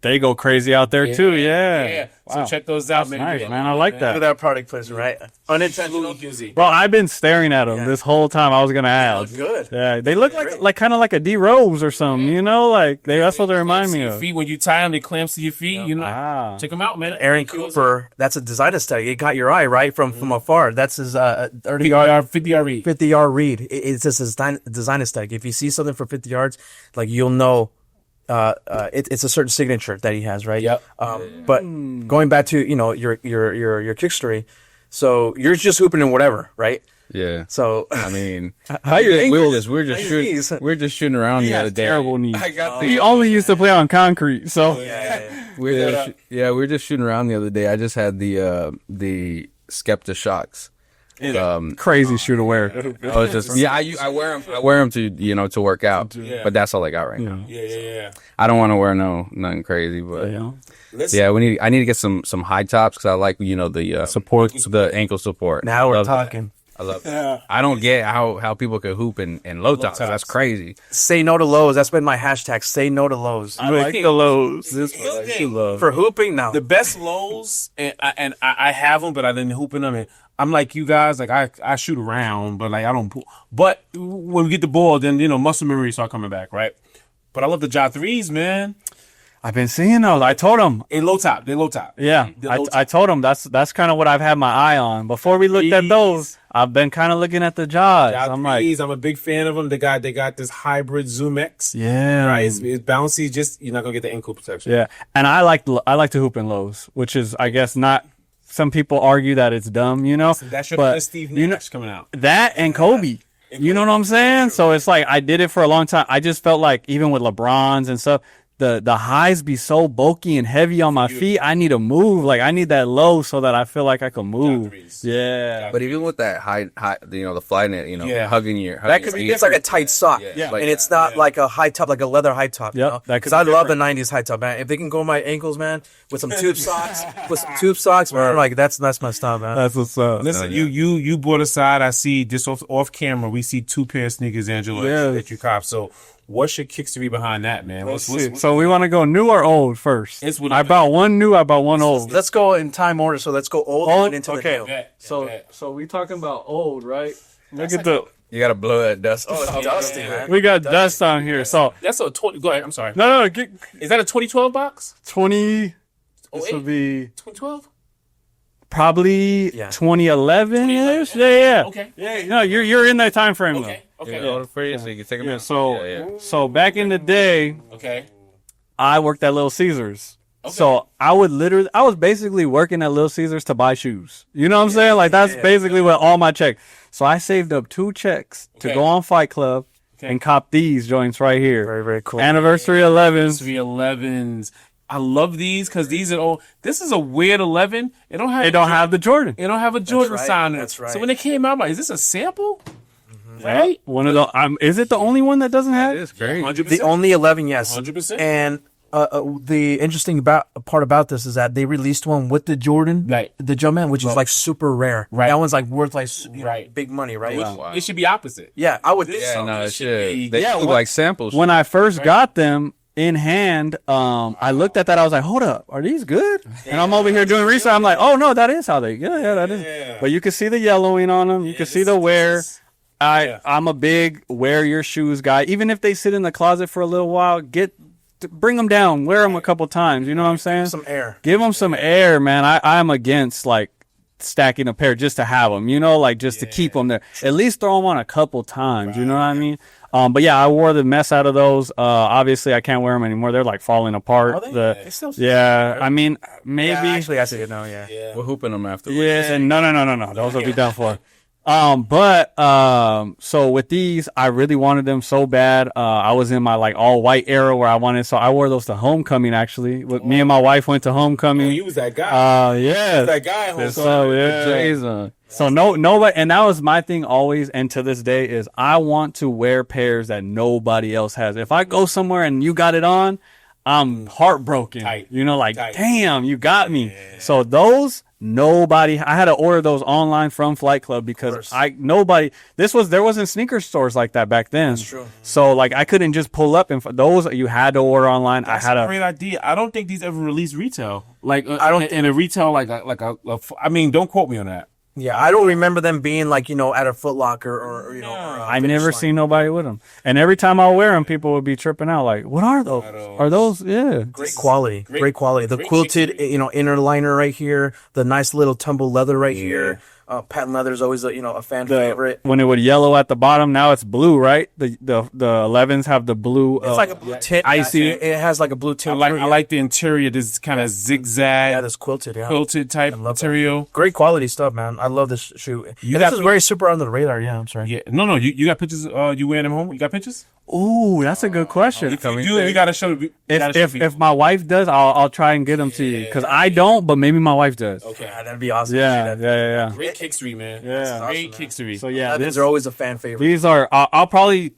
They go crazy out there too. Yeah. So check those out, man. Nice, man. I like Look at that. that product placement, right? Unintentional. Bro, I've been staring at them this whole time. I was gonna ask. Good. Yeah, they look like kind of like a D Rose or something. You know, like that's what they remind me of. Feet when you tie them, they clamps to your feet. You know, Ah. check them out, man. Aaron Cooper, that's a design aesthetic. It got your eye, right? From afar. That's his 50 yard read. 50 yard read. It's just his design aesthetic. If you see something for 50 yards, like, you'll know it's a certain signature that he has, right? Yep. But going back to, you know, your Kickstory, so you're just hooping in whatever, right? Yeah. So I mean, How you we're just shooting around the other day. terrible knee. I got He only used to play on concrete, so we're just shooting around the other day. I just had the Skepta shocks. crazy shoe to wear. I was just I wear them to work out, but that's all I got right now. Yeah. I don't want to wear nothing crazy, but Yeah. I need to get some high tops because I like the support, the ankle support. now we're Love that. talking. I love it. I don't get how people can hoop in low tops. That's crazy. Say no to lows. That's been my hashtag. Say no to lows. I like the lows. For hooping, now. The best lows, and I have them, but I didn't hoop in them. And I'm like you guys, like I shoot around, but like I don't. But when we get the ball, then muscle memory start coming back, right? But I love the Ja 3s, man. I've been seeing those. I told him. They low top. Yeah, I told him that's kind of what I've had my eye on. Before we looked at those, I've been kind of looking at the Jaws. I'm like, I'm a big fan of them. They got this hybrid Zoom X. Yeah, right. It's bouncy. Just you're not gonna get the ankle protection. Yeah, and I like to hoop in lows, which is I guess not. Some people argue that it's dumb, you know. So that should but be Steve Nash coming out. That and Kobe. You know what I'm saying? So it's like I did it for a long time. I just felt like even with LeBrons and stuff, the highs be so bulky and heavy on my feet. I need to move. Like I need that low so that I feel like I can move. Yeah. But even with that high, the fly net, hugging your that could be it's like a tight sock. Yeah. And it's not like a high top, like a leather high top. Yep. Because I love the '90s high top, man. If they can go my ankles, man, with some tube socks, man, like that's my style, man. That's what's up. Listen, you brought aside. I see just off camera. We see 2 pair of sneakers, Angelo, that you cop. So. What's your kickstory behind that, man? What's so we want to go new or old first? I bought one new. I bought one old. Let's go in time order. So let's go old and into the new. So we talking about old, right? Look at the. You gotta blow that dust. Oh, it's dusty, man. We got dust on here. So that's a 20. Go ahead. I'm sorry. No. Is that a 2012 box? 20. This would be 2012. Probably 2011 ish. Yeah. Okay. Yeah. No, you're in that time frame though. Okay. So you can take them out. So back in the day, I worked at Little Caesars. Okay. So I was basically working at Little Caesars to buy shoes. You know what I'm saying? Like that's basically what all my checks. So I saved up 2 checks to go on Fight Club and cop these joints right here. Very, very cool. Anniversary 11s. 11s. I love these because these are all. This is a weird 11. It don't have the Jordan. It don't have a Jordan sign in it. That's right. So when it came out, I'm like, is this a sample? Right? One of the. Is it the only one that doesn't have? It's great. 100%. The only 11, yes. 100%. And the interesting part about this is that they released one with the Jordan, the Jumpman, which is like super rare. Right. That one's like worth like big money, right? It should be opposite. Yeah, I would. It should. They look like samples. When I first got them in hand, I looked at that. I was like, hold up, are these good? And I'm over here doing research. I'm like, oh no, that is how they. Yeah, that is. But you can see the yellowing on them. You can see the wear. I'm a big wear your shoes guy. Even if they sit in the closet for a little while, bring them down, wear them a couple times. You know what I'm saying? Some air. Give them some air, man. I'm against like stacking a pair just to have them, you know, like just to keep them there. At least throw them on a couple times. You know what I mean? But yeah, I wore the mess out of those. Obviously, I can't wear them anymore. They're like falling apart. Are they? I mean, maybe. Yeah, actually, I see it now. Yeah. We're hooping them after. Yeah, no. Those will be done for. So with these, I really wanted them so bad. I was in my like all white era where I wanted, so I wore those to homecoming actually. Me and my wife went to homecoming. You was that guy. Yeah. That guy at homecoming. So nobody, and that was my thing always, and to this day is I want to wear pairs that nobody else has. If I go somewhere and you got it on, I'm heartbroken. Tight. You know, like, Tight. damn, you got me. Yeah. So those, nobody, I had to order those online from Flight Club because there wasn't sneaker stores like that back then. That's true. So like I couldn't just pull up and those you had to order online. That's a great idea. I don't think these ever released retail. Like I don't in a retail like I mean, don't quote me on that. Yeah, I don't remember them being like, at a Foot Locker or I never seen nobody with them. And every time I wear them, people would be tripping out like, what are those? Are those? Yeah. Great quality. Great quality. The quilted, inner liner right here. The nice little tumble leather right here. Patent leather is always a fan favorite. When it would yellow at the bottom, now it's blue, right? The 11s have the blue. It's like a blue tint. Icy. It has like a blue tint. I like the interior. This kind of zigzag. Yeah, this quilted. Yeah. Quilted type material. Great quality stuff, man. I love this shoe. This is very super under the radar. Yeah, I'm sorry. Yeah. No. You got pictures? You wearing them home? You got pictures? Ooh, that's a good question. If you do, you gotta show. If my wife does, I'll try and get them to you because I don't, but maybe my wife does. Okay, that'd be awesome. Yeah. Great Kickstory, man. Yeah, great Kickstory. So yeah, these are always a fan favorite. These are. I'll probably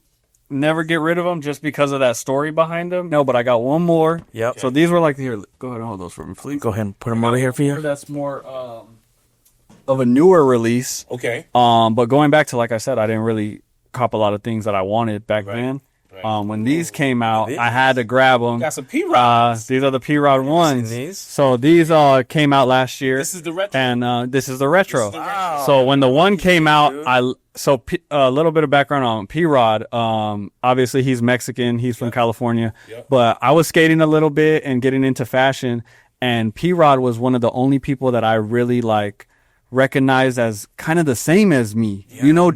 never get rid of them just because of that story behind them. No, but I got one more. Yep. Okay. So these were like here. Go ahead and hold those for me, please. Go ahead and put them over here for you. That's more of a newer release. Okay. But going back to like I said, I didn't really cop a lot of things that I wanted back then. When these came out, I had to grab them. Got some P-Rods. These are the P-Rod ones. these? So these came out last year. This is the retro. And this is the retro. Wow. So when the one came out, a little bit of background on P-Rod. Obviously, he's Mexican. He's from California. But I was skating a little bit and getting into fashion. And P-Rod was one of the only people that I really recognized as kind of the same as me,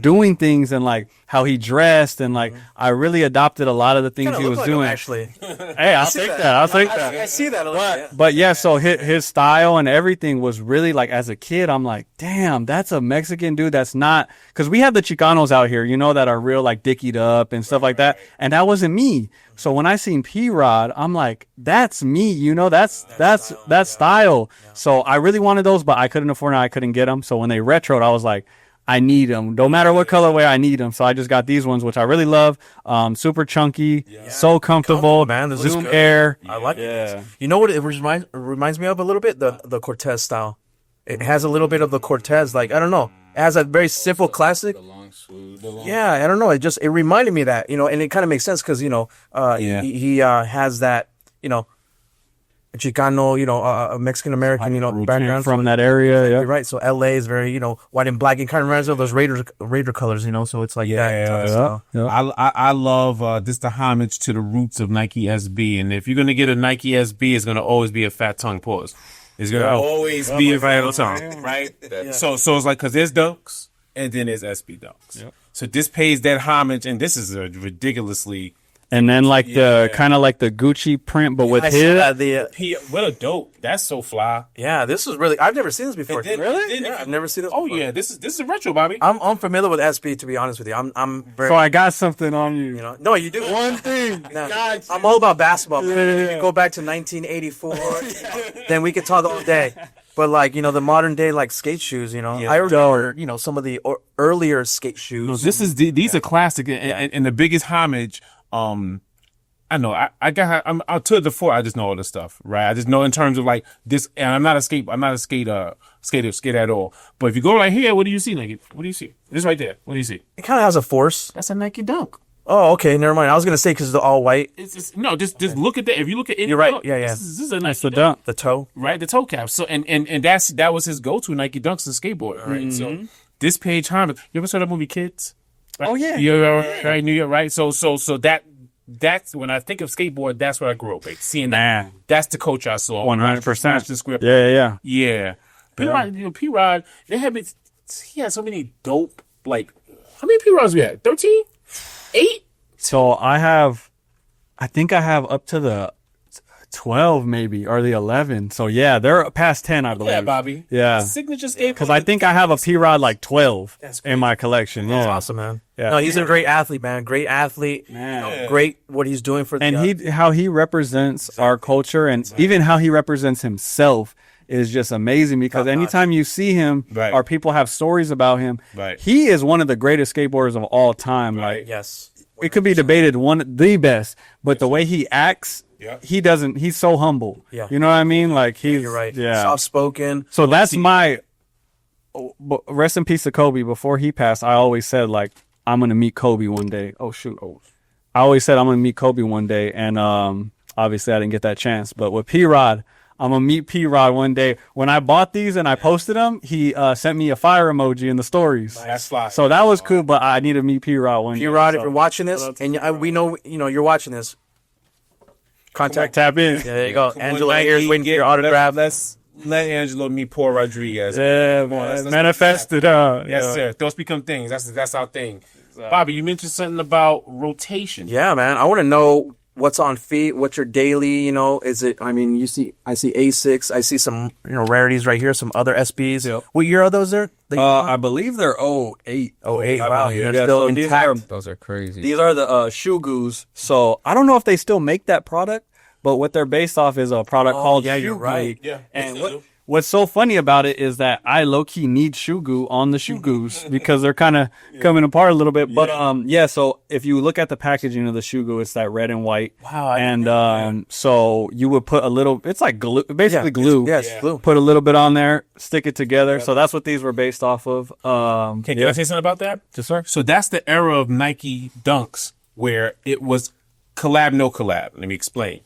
doing things and how he dressed, and I really adopted a lot of the things he was doing. Actually, hey, I'll take that. I'll take that. I see that a lot. But yeah, so his style and everything was really as a kid, I'm like, damn, that's a Mexican dude. That's not, because we have the Chicanos out here, that are real dickied up and stuff like that, and that wasn't me. So when I seen P-Rod, I'm like, that's me, that's style. So I really wanted those, but I couldn't afford them. I couldn't get them. So when they retroed, I was like, I need them. No matter what colorway, I need them. So I just got these ones, which I really love. Super chunky, so comfortable, man. This Zoom Air. I like it. You know what it reminds me of a little bit? The Cortez style. It has a little bit of the Cortez. I don't know. It has a very simple classic. Yeah, I don't know. It reminded me of that, and it kind of makes sense because, he has that, Chicano, Mexican American, background from that area. Yeah, you're right. So LA is very, white and black. It kind of reminds me of those Raider colors, so it's that. I love this the homage to the roots of Nike SB, and if you're gonna get a Nike SB, it's gonna always be a fat tongue. Pause. It's gonna always be a fat tongue, right? So it's because there's Dunks and then there's SB Dunks. Yep. So this pays that homage, and this is a ridiculously. And then the kind of the Gucci print, but with what a dope! That's so fly. Yeah, this is really. I've never seen this before. Really? Yeah, I've never seen this. Oh before. Yeah, this is a retro, Bobby. I'm unfamiliar with SB, to be honest with you. I'm very. So I got something on you. No, you do one thing. I'm all about basketball. Yeah. You go back to 1984, then we could talk all day. But the modern day skate shoes, I remember some of the earlier skate shoes. No, these are classic, and the biggest homage. I know I'll to the fore. I just know all this stuff, right? I just know in terms of this, and I'm not a skater at all. But if you go right here, what do you see, Nike? What do you see? This right there. What do you see? It kind of has a force. That's a Nike Dunk. Oh, okay, never mind. I was gonna say because they're all white. Just look at that. If you look at it, you're right. Yeah. This is a Nike Dunk. The toe, right? The toe cap. So and that was his go-to Nike Dunks and skateboard, right? Mm-hmm. So this page homage. You ever saw that movie Kids? Right? Oh yeah. You're right, New York, right? So that's when I think of skateboard. That's where I grew up. Seeing that, that's the coach I saw. 100%. Yeah. P-Rod. He had so many dope. How many P-Rods we had? 13? 8? So I think I have up to the 12 maybe, or the 11. So yeah, they're past 10, I believe. Yeah, Bobby. Yeah. Signature skateboard. Because I think I have a P-Rod 12 in my collection. That's awesome, man. Yeah. No, he's a great athlete, man. Great athlete. Man. Great what he's doing for the how he represents our culture, and even how he represents himself is just amazing, because anytime you see him or people have stories about him, he is one of the greatest skateboarders of all time. Yes. It could be debated the best, but the way he acts, he's so humble. Yeah. You know what I mean? You're right. Yeah. Soft spoken. So that's rest in peace to Kobe. Before he passed, I always said I'm going to meet Kobe one day. Oh shoot. I always said I'm going to meet Kobe one day. And, obviously I didn't get that chance, but with P-Rod, I'm going to meet P-Rod one day. When I bought these and I posted them, he sent me a fire emoji in the stories. That's fly. So that was cool, but I need to meet P-Rod one day. P-Rod, if you're watching this, and we know, you're watching this, tap in. Yeah, there you go. Angelo here's waiting for your autograph. Let's let Angelo meet Paul Rodriguez. Yeah, let's manifest it. Yes, sir. Those become things. That's our thing. Bobby, you mentioned something about rotation. Yeah, man. I want to know what's on feet, what's your daily, is it, I see A6, I see some, rarities right here, some other SBs. Yep. What year are those there? I believe they're 08. 08, wow. They're still intact. Those are crazy. These are the Shoe-Goos. So I don't know if they still make that product, but what they're based off is a product called Shoe-Goo. You're right. Yeah. And what's so funny about it is that I low-key need Shoe-Goo on the Shoe-Goos because they're kind of coming apart a little bit. But so if you look at the packaging of the Shoe-Goo, it's that red and white. Wow. And so you would put a little, it's like glue, basically glue. Yes, glue. Put a little bit on there, stick it together. Yeah. So that's what these were based off of. Can I say something about that? Yes, sir. So that's the era of Nike Dunks where it was collab, no collab. Let me explain.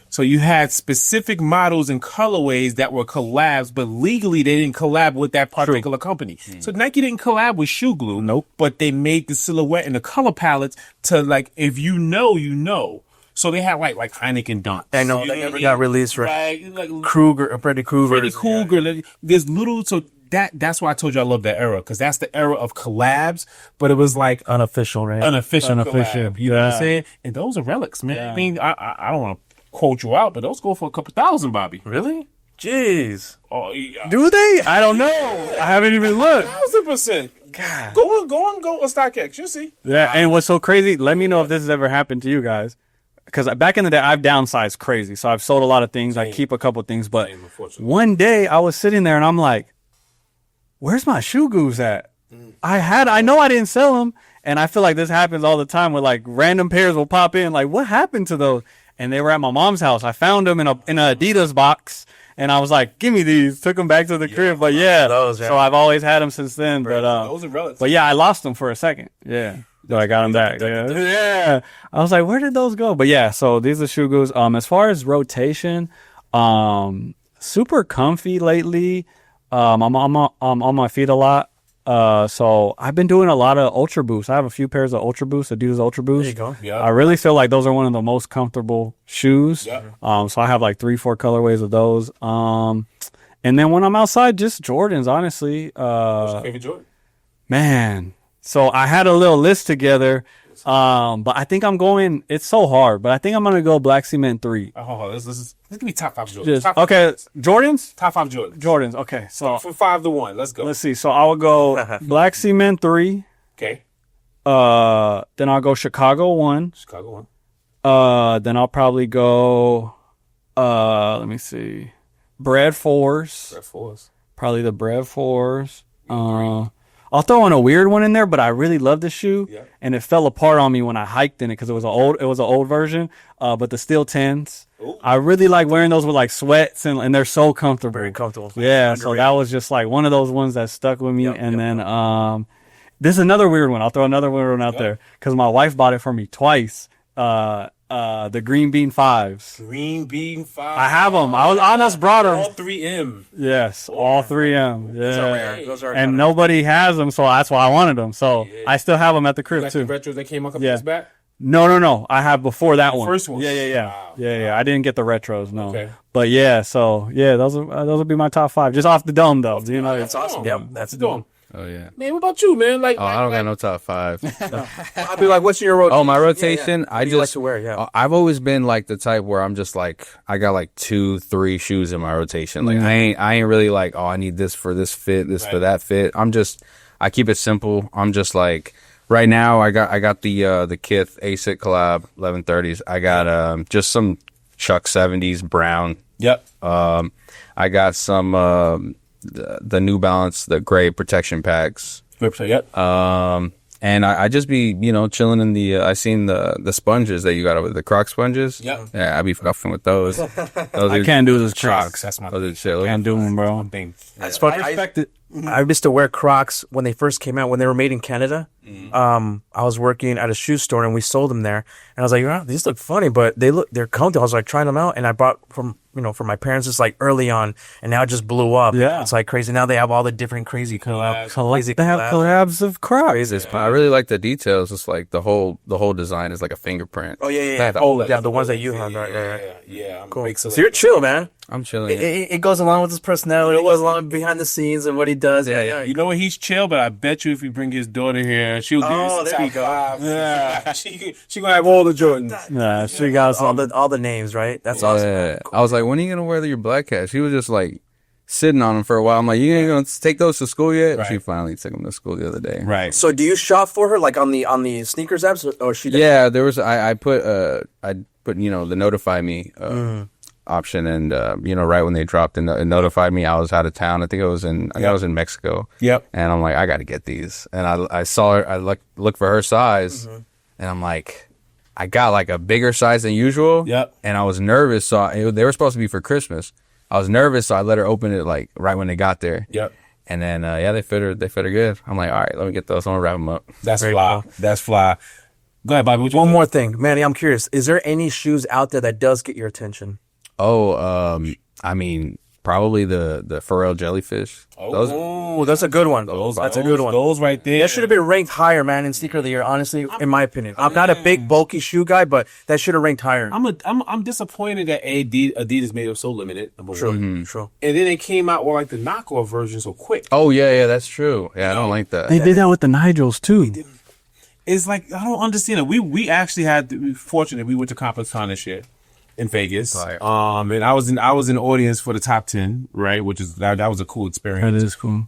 So you had specific models and colorways that were collabs, but legally they didn't collab with that particular company. So Nike didn't collab with Shoe Glue. Nope. But they made the silhouette and the color palettes to like, if you know, you know. So they had like Heineken Dunks. I know that never got released, right? Like Kruger, Freddy Krueger. Freddy Krueger. There's little, so that's why I told you I love that era, because that's the era of collabs, but it was like Unofficial, right? unofficial. Unofficial. Collab, you know what I'm saying? And those are relics, man. Yeah. I mean, I don't want to quote you out, but those go for a couple thousand, Bobby. Really? Jeez. Oh, yeah. Do they? I don't know. I haven't even looked. 1,000%. God. Go on StockX. You'll see. Yeah, and what's so crazy, let me know if this has ever happened to you guys. Because back in the day, I've downsized crazy. So I've sold a lot of things. I keep a couple things. But one day I was sitting there and I'm like, where's my shoe goose at? I know I didn't sell them. And I feel like this happens all the time where like random pairs will pop in. Like, what happened to those? And they were at my mom's house. I found them in an Adidas box. And I was like, give me these. Took them back to the crib. But yeah, so I've always had them since then. But those are relics. But yeah, I lost them for a second. Yeah. So I got them back. Yeah. I was like, where did those go? But yeah, so these are shoe goos. As far as rotation, super comfy lately. I'm on my feet a lot. So I've been doing a lot of Ultra Boosts. I have a few pairs of Ultra Boosts, Adidas Ultra Boosts. There you go. Yeah. I really feel like those are one of the most comfortable shoes. Yeah. So I have like 3-4 colorways of those. And then when I'm outside, just Jordans, honestly. What's your favorite Jordan? Man. So I had a little list together. But I think I'm going, it's so hard, but I think I'm going to go Black Cement 3. Oh, let's give me top 5 Jordans. Just, Top five okay. Jordans? Top 5 Jordans. Jordans. Okay. So From 5 to 1. Let's go. let's see. So I will go Black Cement 3. Okay. Then I'll go Chicago 1. Chicago 1. Then I'll probably go, let me see. Bread 4s. Red Force. Probably the Bread 4s. I'll throw in a weird one in there, but I really love this shoe, and it fell apart on me when I hiked in it because it was an old version. But the Steel 10s, I really like wearing those with like sweats, and they're so comfortable. Very comfortable. Yeah, so that was just like one of those ones that stuck with me. Then this is another weird one. I'll throw another weird one out there because my wife bought it for me twice. The Green Bean 5s. Green Bean 5. I have them. I almost brought them. All 3M. Yes, all 3M. Yeah. Those are rare. Those are And nobody has them, so that's why I wanted them. So I still have them at the crib Like too. the retros that came up a years back? No. I have before that one. First one. Yeah. Wow. Yeah. I didn't get the retros, no. Okay. But yeah, so yeah, those would be my top 5, just off the dome though. You know, That's awesome. Yeah, that's the dome. Oh yeah. Man, what about you, man? Like, I don't got no top 5. I'd be like, what's your rotation? Oh, my rotation. Yeah. I What do just you like to wear. Yeah. I've always been like the type where I'm just like I got like 2-3 shoes in my rotation. Like I ain't really like, oh, I need this for this fit, this for that fit. I keep it simple. I'm just like right now I got the Kith ASIC collab 1130s. I got just some Chuck 70s brown. Yep. I got some the New Balance, the gray protection packs. Yep. And I just be, chilling in the, I seen the sponges that you got over the Croc sponges. Yep. Yeah, I be fucking with those. I can't do those Crocs. That's my Those are shit. Can't do them, bro. thing. I respect it. I used to wear Crocs when they first came out, when they were made in Canada. I was working at a shoe store and we sold them there. And I was like, oh, these look funny, but they're comfortable. I was like trying them out, and I bought from my parents just like early on, and now it just blew up. Yeah. It's like crazy. Now they have all the different crazy collabs. They have collabs of Crocs. I really like the details. It's like the whole design is like a fingerprint. Oh yeah. The ones that you have. Right. Yeah. I'm Cool. big So you're chill, man. I'm chilling. It goes along with his personality. It goes along behind the scenes and what he does. Yeah. You know what? He's chill, but I bet you if you bring his daughter here, she'll give you some there you top go. 5. Yeah. she gonna have all the Jordans. Yeah, she got all the names, right? That's Oh, awesome. yeah. I was like, when are you gonna wear your black hat? She was just like sitting on them for a while. I'm like, you ain't gonna take those to school yet? Right. She finally took them to school the other day. Right. So do you shop for her like on the sneakers apps, or she? Yeah, there was. I put the notify me option, and right when they dropped, and it notified me I was out of town. I think I was in Mexico. Yep. And I'm like, I got to get these. And I saw her. I looked for her size, and I'm like, I got like a bigger size than usual. Yep. And I was nervous, so they were supposed to be for Christmas. I was nervous, so I let her open it like right when they got there. Yep. And then they fit her good. I'm like, all right, let me get those. I'm gonna wrap them up. That's fly. That's fly. Go ahead, Bobby. One more thing, Manny. I'm curious. Is there any shoes out there that does get your attention? Oh, I mean, probably the Pharrell jellyfish. Oh, that's a good one. That's a good one. Those right there. That should have been ranked higher, man, in sneaker of the year. Honestly, in my opinion, I'm not a big bulky shoe guy, but that should have ranked higher. I'm disappointed that Adidas made it so limited. Number one. True. And then they came out with like the knockoff version so quick. Oh yeah, that's true. Yeah, I don't like that. They did that with the Nigels too. It's like I don't understand it. We actually had we were fortunate. We went to Conference Con this year in Vegas. Fire. And I was in the audience for the top 10, right? Which is that was a cool experience. That is cool.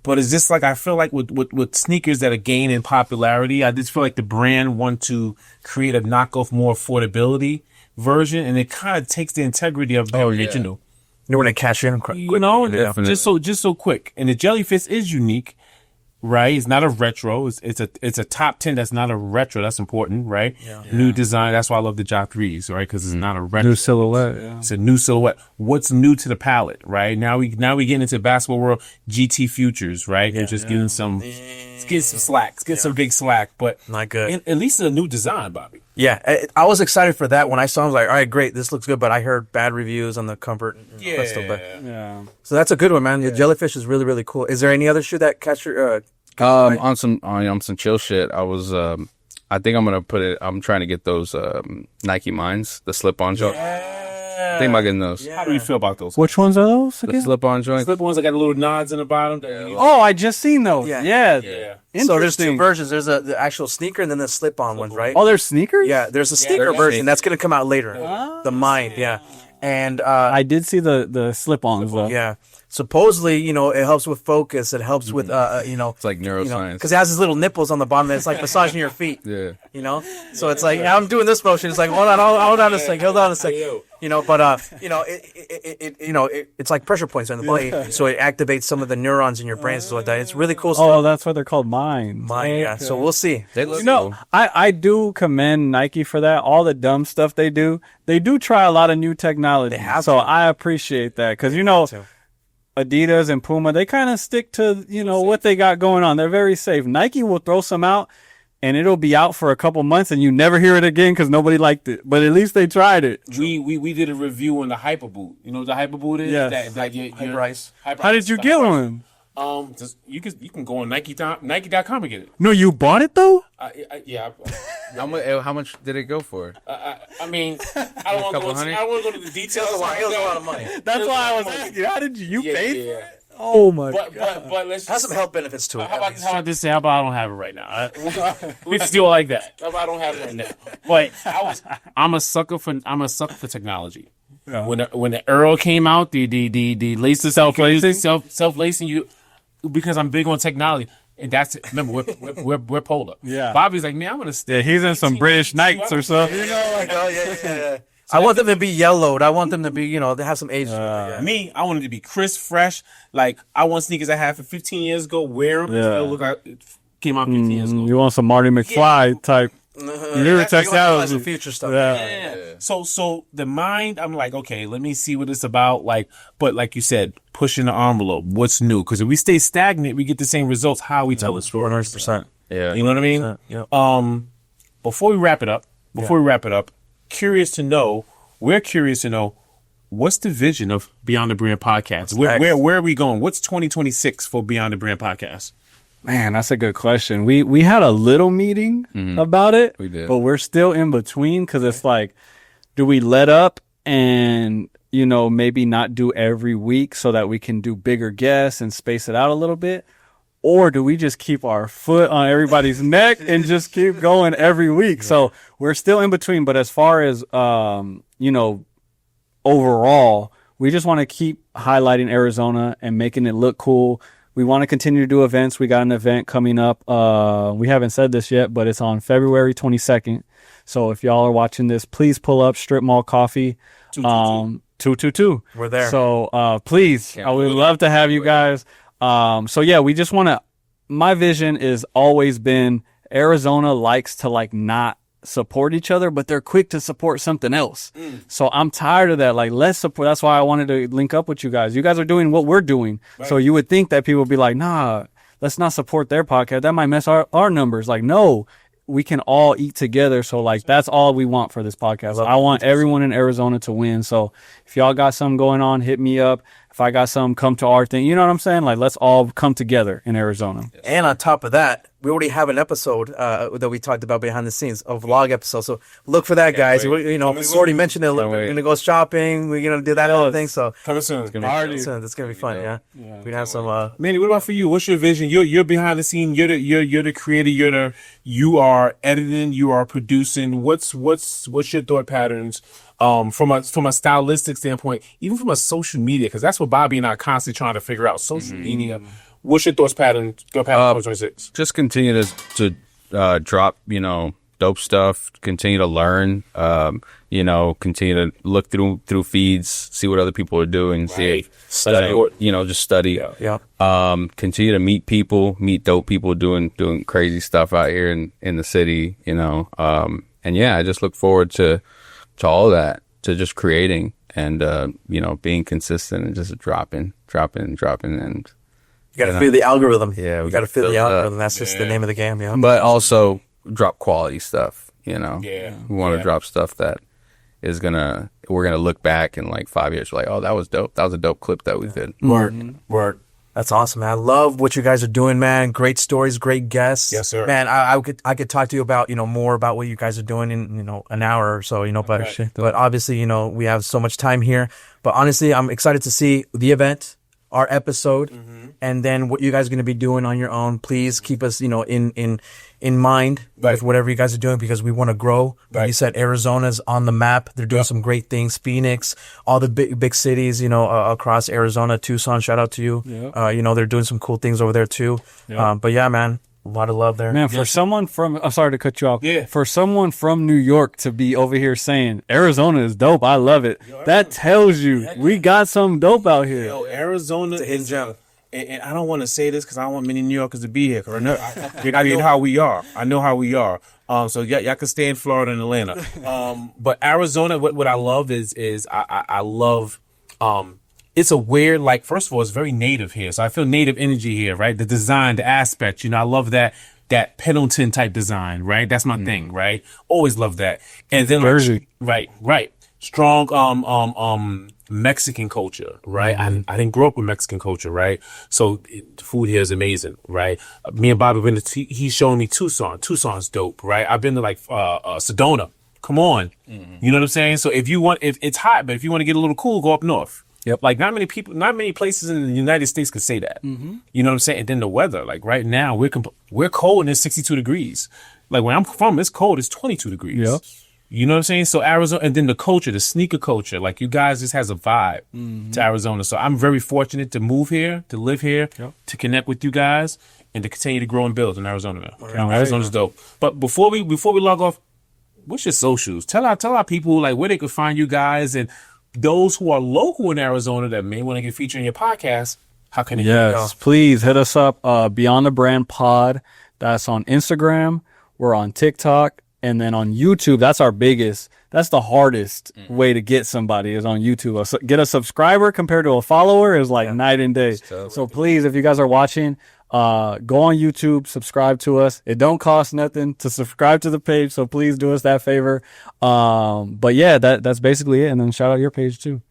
But it's just like I feel like with sneakers that are gaining popularity, I just feel like the brand want to create a knockoff, more affordability version, and it kind of takes the integrity of the original. You know when they cash in, Just so quick. And the jellyfish is unique, right? It's not a retro. It's a top 10 that's not a retro. That's important, right? Yeah. New design. That's why I love the Jock 3s, right? Because it's not a retro. New silhouette. Yeah. It's a new silhouette. What's new to the palette, right? Now we get into basketball world. GT Futures, right? They're just getting some, getting some slack, get some big slack, but not good. At least it's a new design, Bobby. Yeah, I was excited for that when I saw. I was like, all right, great, this looks good. But I heard bad reviews on the Comfort Crystal. But so that's a good one, man. The jellyfish is really, really cool. Is there any other shoe that catch your? On some chill shit, I was I think I'm gonna put it. I'm trying to get those Nike Mines, the slip-on joint. I think about getting those. How do you feel about those? Which ones are those? The slip-on joints. Slip-ons that got the little nods in the bottom. Oh, I just seen those. Yeah. So there's two versions. There's the actual sneaker and then the slip-on one, right? Oh, there's sneakers? Yeah, there's a sneaker version that's gonna come out later. The Mind, and I did see the slip-ons though. Yeah. Supposedly, it helps with focus. It helps with, it's like neuroscience. Because it has these little nipples on the bottom. And it's like massaging your feet. Yeah. So it's like I'm doing this motion. It's like hold on a second, hold on a second. It's like pressure points on the body. So it activates some of the neurons in your brain. So that it's really cool stuff. Oh, that's why they're called Mind. Yeah. So we'll see. I do commend Nike for that. All the dumb stuff they do try a lot of new technology. I appreciate that because Adidas and Puma, they kind of stick to, what they got going on. They're very safe. Nike will throw some out and it'll be out for a couple months and you never hear it again because nobody liked it. But at least they tried it. We did a review on the Hyperboot. You know what the Hyperboot is? Yeah. Hyper-Ice. How did you get one? You can go on Nike.com and get it. No, you bought it though? Yeah. How much did it go for? I mean, I don't want to go into the details. It was a lot of money. That's why I was asking. How did you pay for it? Oh my god! But let's has some health benefits to it. How about this? How about I don't have it right now? We still like that. How about I don't have it right now? But I'm a sucker for technology. Yeah. When the Earl came out, the laces self-lacing you, because I'm big on technology. And that's it. Remember, we're polar. Yeah. Bobby's like, man, I'm gonna stay. Yeah, he's in some British Knights or something. Yeah. I want them to be yellowed. I want them to be, they have some age. Me, I want it to be crisp, fresh. Like I want sneakers I had for 15 years ago. Wear them. Still look like it came out 15 years ago. You want some Marty McFly type. New technology, the future stuff. Yeah. So the Mind, I'm like, okay, let me see what it's about. But like you said, pushing the envelope. What's new? Because if we stay stagnant, we get the same results. How we tell the story. 100%. Yeah. You know what I mean? Yeah. Before we wrap it up, we're curious to know, what's the vision of Beyond the Brand Podcast? Where are we going? What's 2026 for Beyond the Brand Podcast? Man, that's a good question. We had a little meeting about it, we did, but we're still in between because it's like, do we let up and, maybe not do every week so that we can do bigger guests and space it out a little bit? Or do we just keep our foot on everybody's neck and just keep going every week? Yeah. So we're still in between. But as far as, overall, we just want to keep highlighting Arizona and making it look cool. We want to continue to do events. We got an event coming up. We haven't said this yet, but it's on February 22nd. So if y'all are watching this, please pull up Strip Mall Coffee. 222. We're there. So please, I would love to have you guys. We just want to, my vision is always been Arizona likes to not support each other, but they're quick to support something else. So I'm tired of that. Let's support. That's why I wanted to link up with you guys. You guys are doing what we're doing. Right. So you would think that people would be like, nah, let's not support their podcast. That might mess our numbers. No, we can all eat together. So like that's all we want for this podcast. I want everyone in Arizona to win. So if y'all got something going on, hit me up. If I got something, come to our thing. You know what I'm saying? Like, let's all come together in Arizona. And on top of that, we already have an episode that we talked about behind the scenes, a vlog episode. So look for that, guys. We've already mentioned it. We're going to go shopping. We're going to do that other thing. So coming soon. It's going to be fun, yeah. We'd have some... Manny, what about for you? What's your vision? You're behind the scene. You're the creator. You are editing. You are producing. What's your thought patterns? From a stylistic standpoint, even from a social media, because that's what Bobby and I are constantly trying to figure out. Social media. What's your thought pattern 2026? Just continue to drop, dope stuff. Continue to learn. Continue to look through feeds, see what other people are doing. Right. Study. Just study. Yeah. Continue to meet dope people doing crazy stuff out here in the city. And I just look forward to all that, to just creating and being consistent and just dropping and you got to feel the algorithm. Yeah, we got to feel the algorithm. That's just the name of the game. Yeah, but also drop quality stuff. We want to drop stuff that is we're gonna look back in like 5 years. We're like, oh, that was dope. That was a dope clip that we did. Word. That's awesome, man. I love what you guys are doing, man. Great stories, great guests. Yes, sir. Man, I could talk to you about, more about what you guys are doing in, an hour or so, but obviously, we have so much time here. But honestly, I'm excited to see the event, our episode, and then what you guys are going to be doing on your own. Please keep us, in mind with whatever you guys are doing, because we want to grow. Like you said, Arizona's on the map. They're doing some great things. Phoenix, all the big cities, across Arizona, Tucson. Shout out to you. They're doing some cool things over there too. But yeah, man, a lot of love there. Man, for someone from, I'm sorry to cut you off. Yeah. For someone from New York to be over here saying Arizona is dope, I love it. That tells you we got some dope out here. Yo, Arizona is gem. And I don't want to say this because I don't want many New Yorkers to be here. Cause I know how we are. I know how we are. So y'all can stay in Florida and Atlanta. But Arizona, what I love is I love. It's a weird, like, first of all, it's very native here. So I feel native energy here, right? The design, the aspect, I love that Pendleton type design, right? That's my thing, right? Always love that. And then right. Strong Mexican culture, right? I didn't grow up with Mexican culture, right? So the food here is amazing, right? Me and Bobby been to he's showing me Tucson. Tucson's dope, right? I've been to like Sedona. Come on. You know what I'm saying? So if it's hot, but if you want to get a little cool, go up north. Yep. Like not many places in the United States could say that. You know what I'm saying? And then the weather, like right now, we're cold and it's 62 degrees. Like where I'm from, it's cold, it's 22 degrees. Yep. You know what I'm saying? So Arizona, and then the culture, the sneaker culture, like you guys just has a vibe to Arizona. So I'm very fortunate to move here, to live here, to connect with you guys, and to continue to grow and build in Arizona, man. Right. Arizona's dope. But before we log off, what's your socials? Tell our people like where they could find you guys, and those who are local in Arizona that may want to get featured in your podcast. How can they? Yes, please hit us up. Beyond the Brand Pod. That's on Instagram. We're on TikTok. And then on YouTube, that's the hardest way to get somebody is on YouTube. Get a subscriber compared to a follower is like night and day. So please, if you guys are watching, go on YouTube, subscribe to us. It don't cost nothing to subscribe to the page. So please do us that favor. But yeah, that's basically it. And then shout out your page too.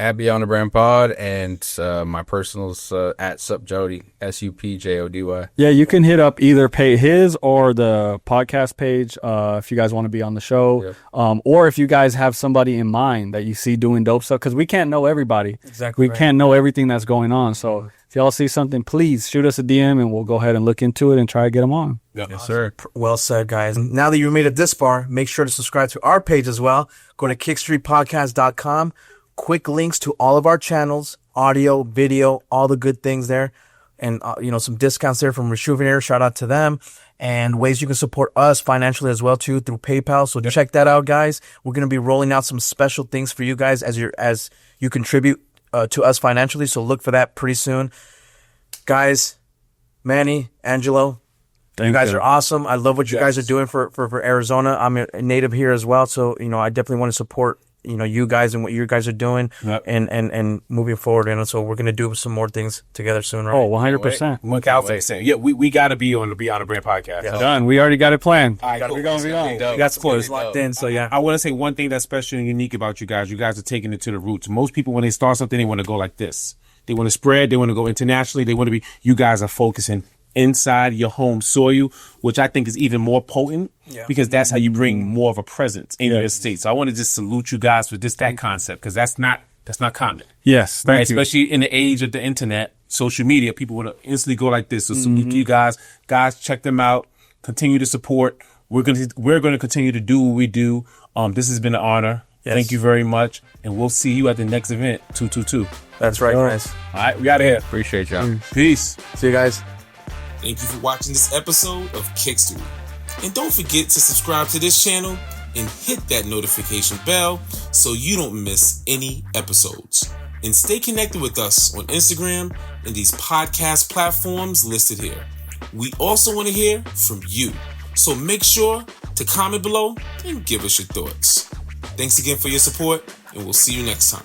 At Beyond the Brand Pod, and my personal's at SupJody, SUPJODY. Yeah, you can hit up either his or the podcast page if you guys want to be on the show, or if you guys have somebody in mind that you see doing dope stuff, because we can't know everybody. Exactly. We can't know everything that's going on. So if y'all see something, please shoot us a DM and we'll go ahead and look into it and try to get them on. Yes, sir. Well said, guys. Now that you made it this far, make sure to subscribe to our page as well. Go to kickstorypodcast.com. Quick links to all of our channels, audio, video, all the good things there. And, some discounts there from Rejuvenator. Shout out to them. And ways you can support us financially as well, too, through PayPal. So check that out, guys. We're going to be rolling out some special things for you guys as you contribute to us financially. So look for that pretty soon. Guys, Manny, Angelo, you guys are awesome. I love what you guys are doing for Arizona. I'm a native here as well. So, I definitely want to support you guys and what you guys are doing and moving forward. And so we're going to do some more things together soon, right? Oh, 100%. 1,000%. Yeah, we got to be on the Beyond the Brand podcast. Yeah. Done. We already got it planned. All right, cool. We're going to be on. You got supporters locked in, so yeah. I want to say one thing that's special and unique about you guys. You guys are taking it to the roots. Most people, when they start something, they want to go like this. They want to spread. They want to go internationally. They want to be. You guys are focusing inside your home soil, which I think is even more potent because that's how you bring more of a presence in your estate. So I want to just salute you guys for that concept because that's not common. Yes, thank you. Especially in the age of the internet, social media, people want to instantly go like this. So salute to you guys. Guys, check them out. Continue to support. We're going to continue to do what we do. This has been an honor. Yes. Thank you very much. And we'll see you at the next event, 222. That's right, guys. All right, we out of here. Appreciate y'all. Peace. See you guys. Thank you for watching this episode of Kickstory. And don't forget to subscribe to this channel and hit that notification bell so you don't miss any episodes. And stay connected with us on Instagram and these podcast platforms listed here. We also want to hear from you. So make sure to comment below and give us your thoughts. Thanks again for your support, and we'll see you next time.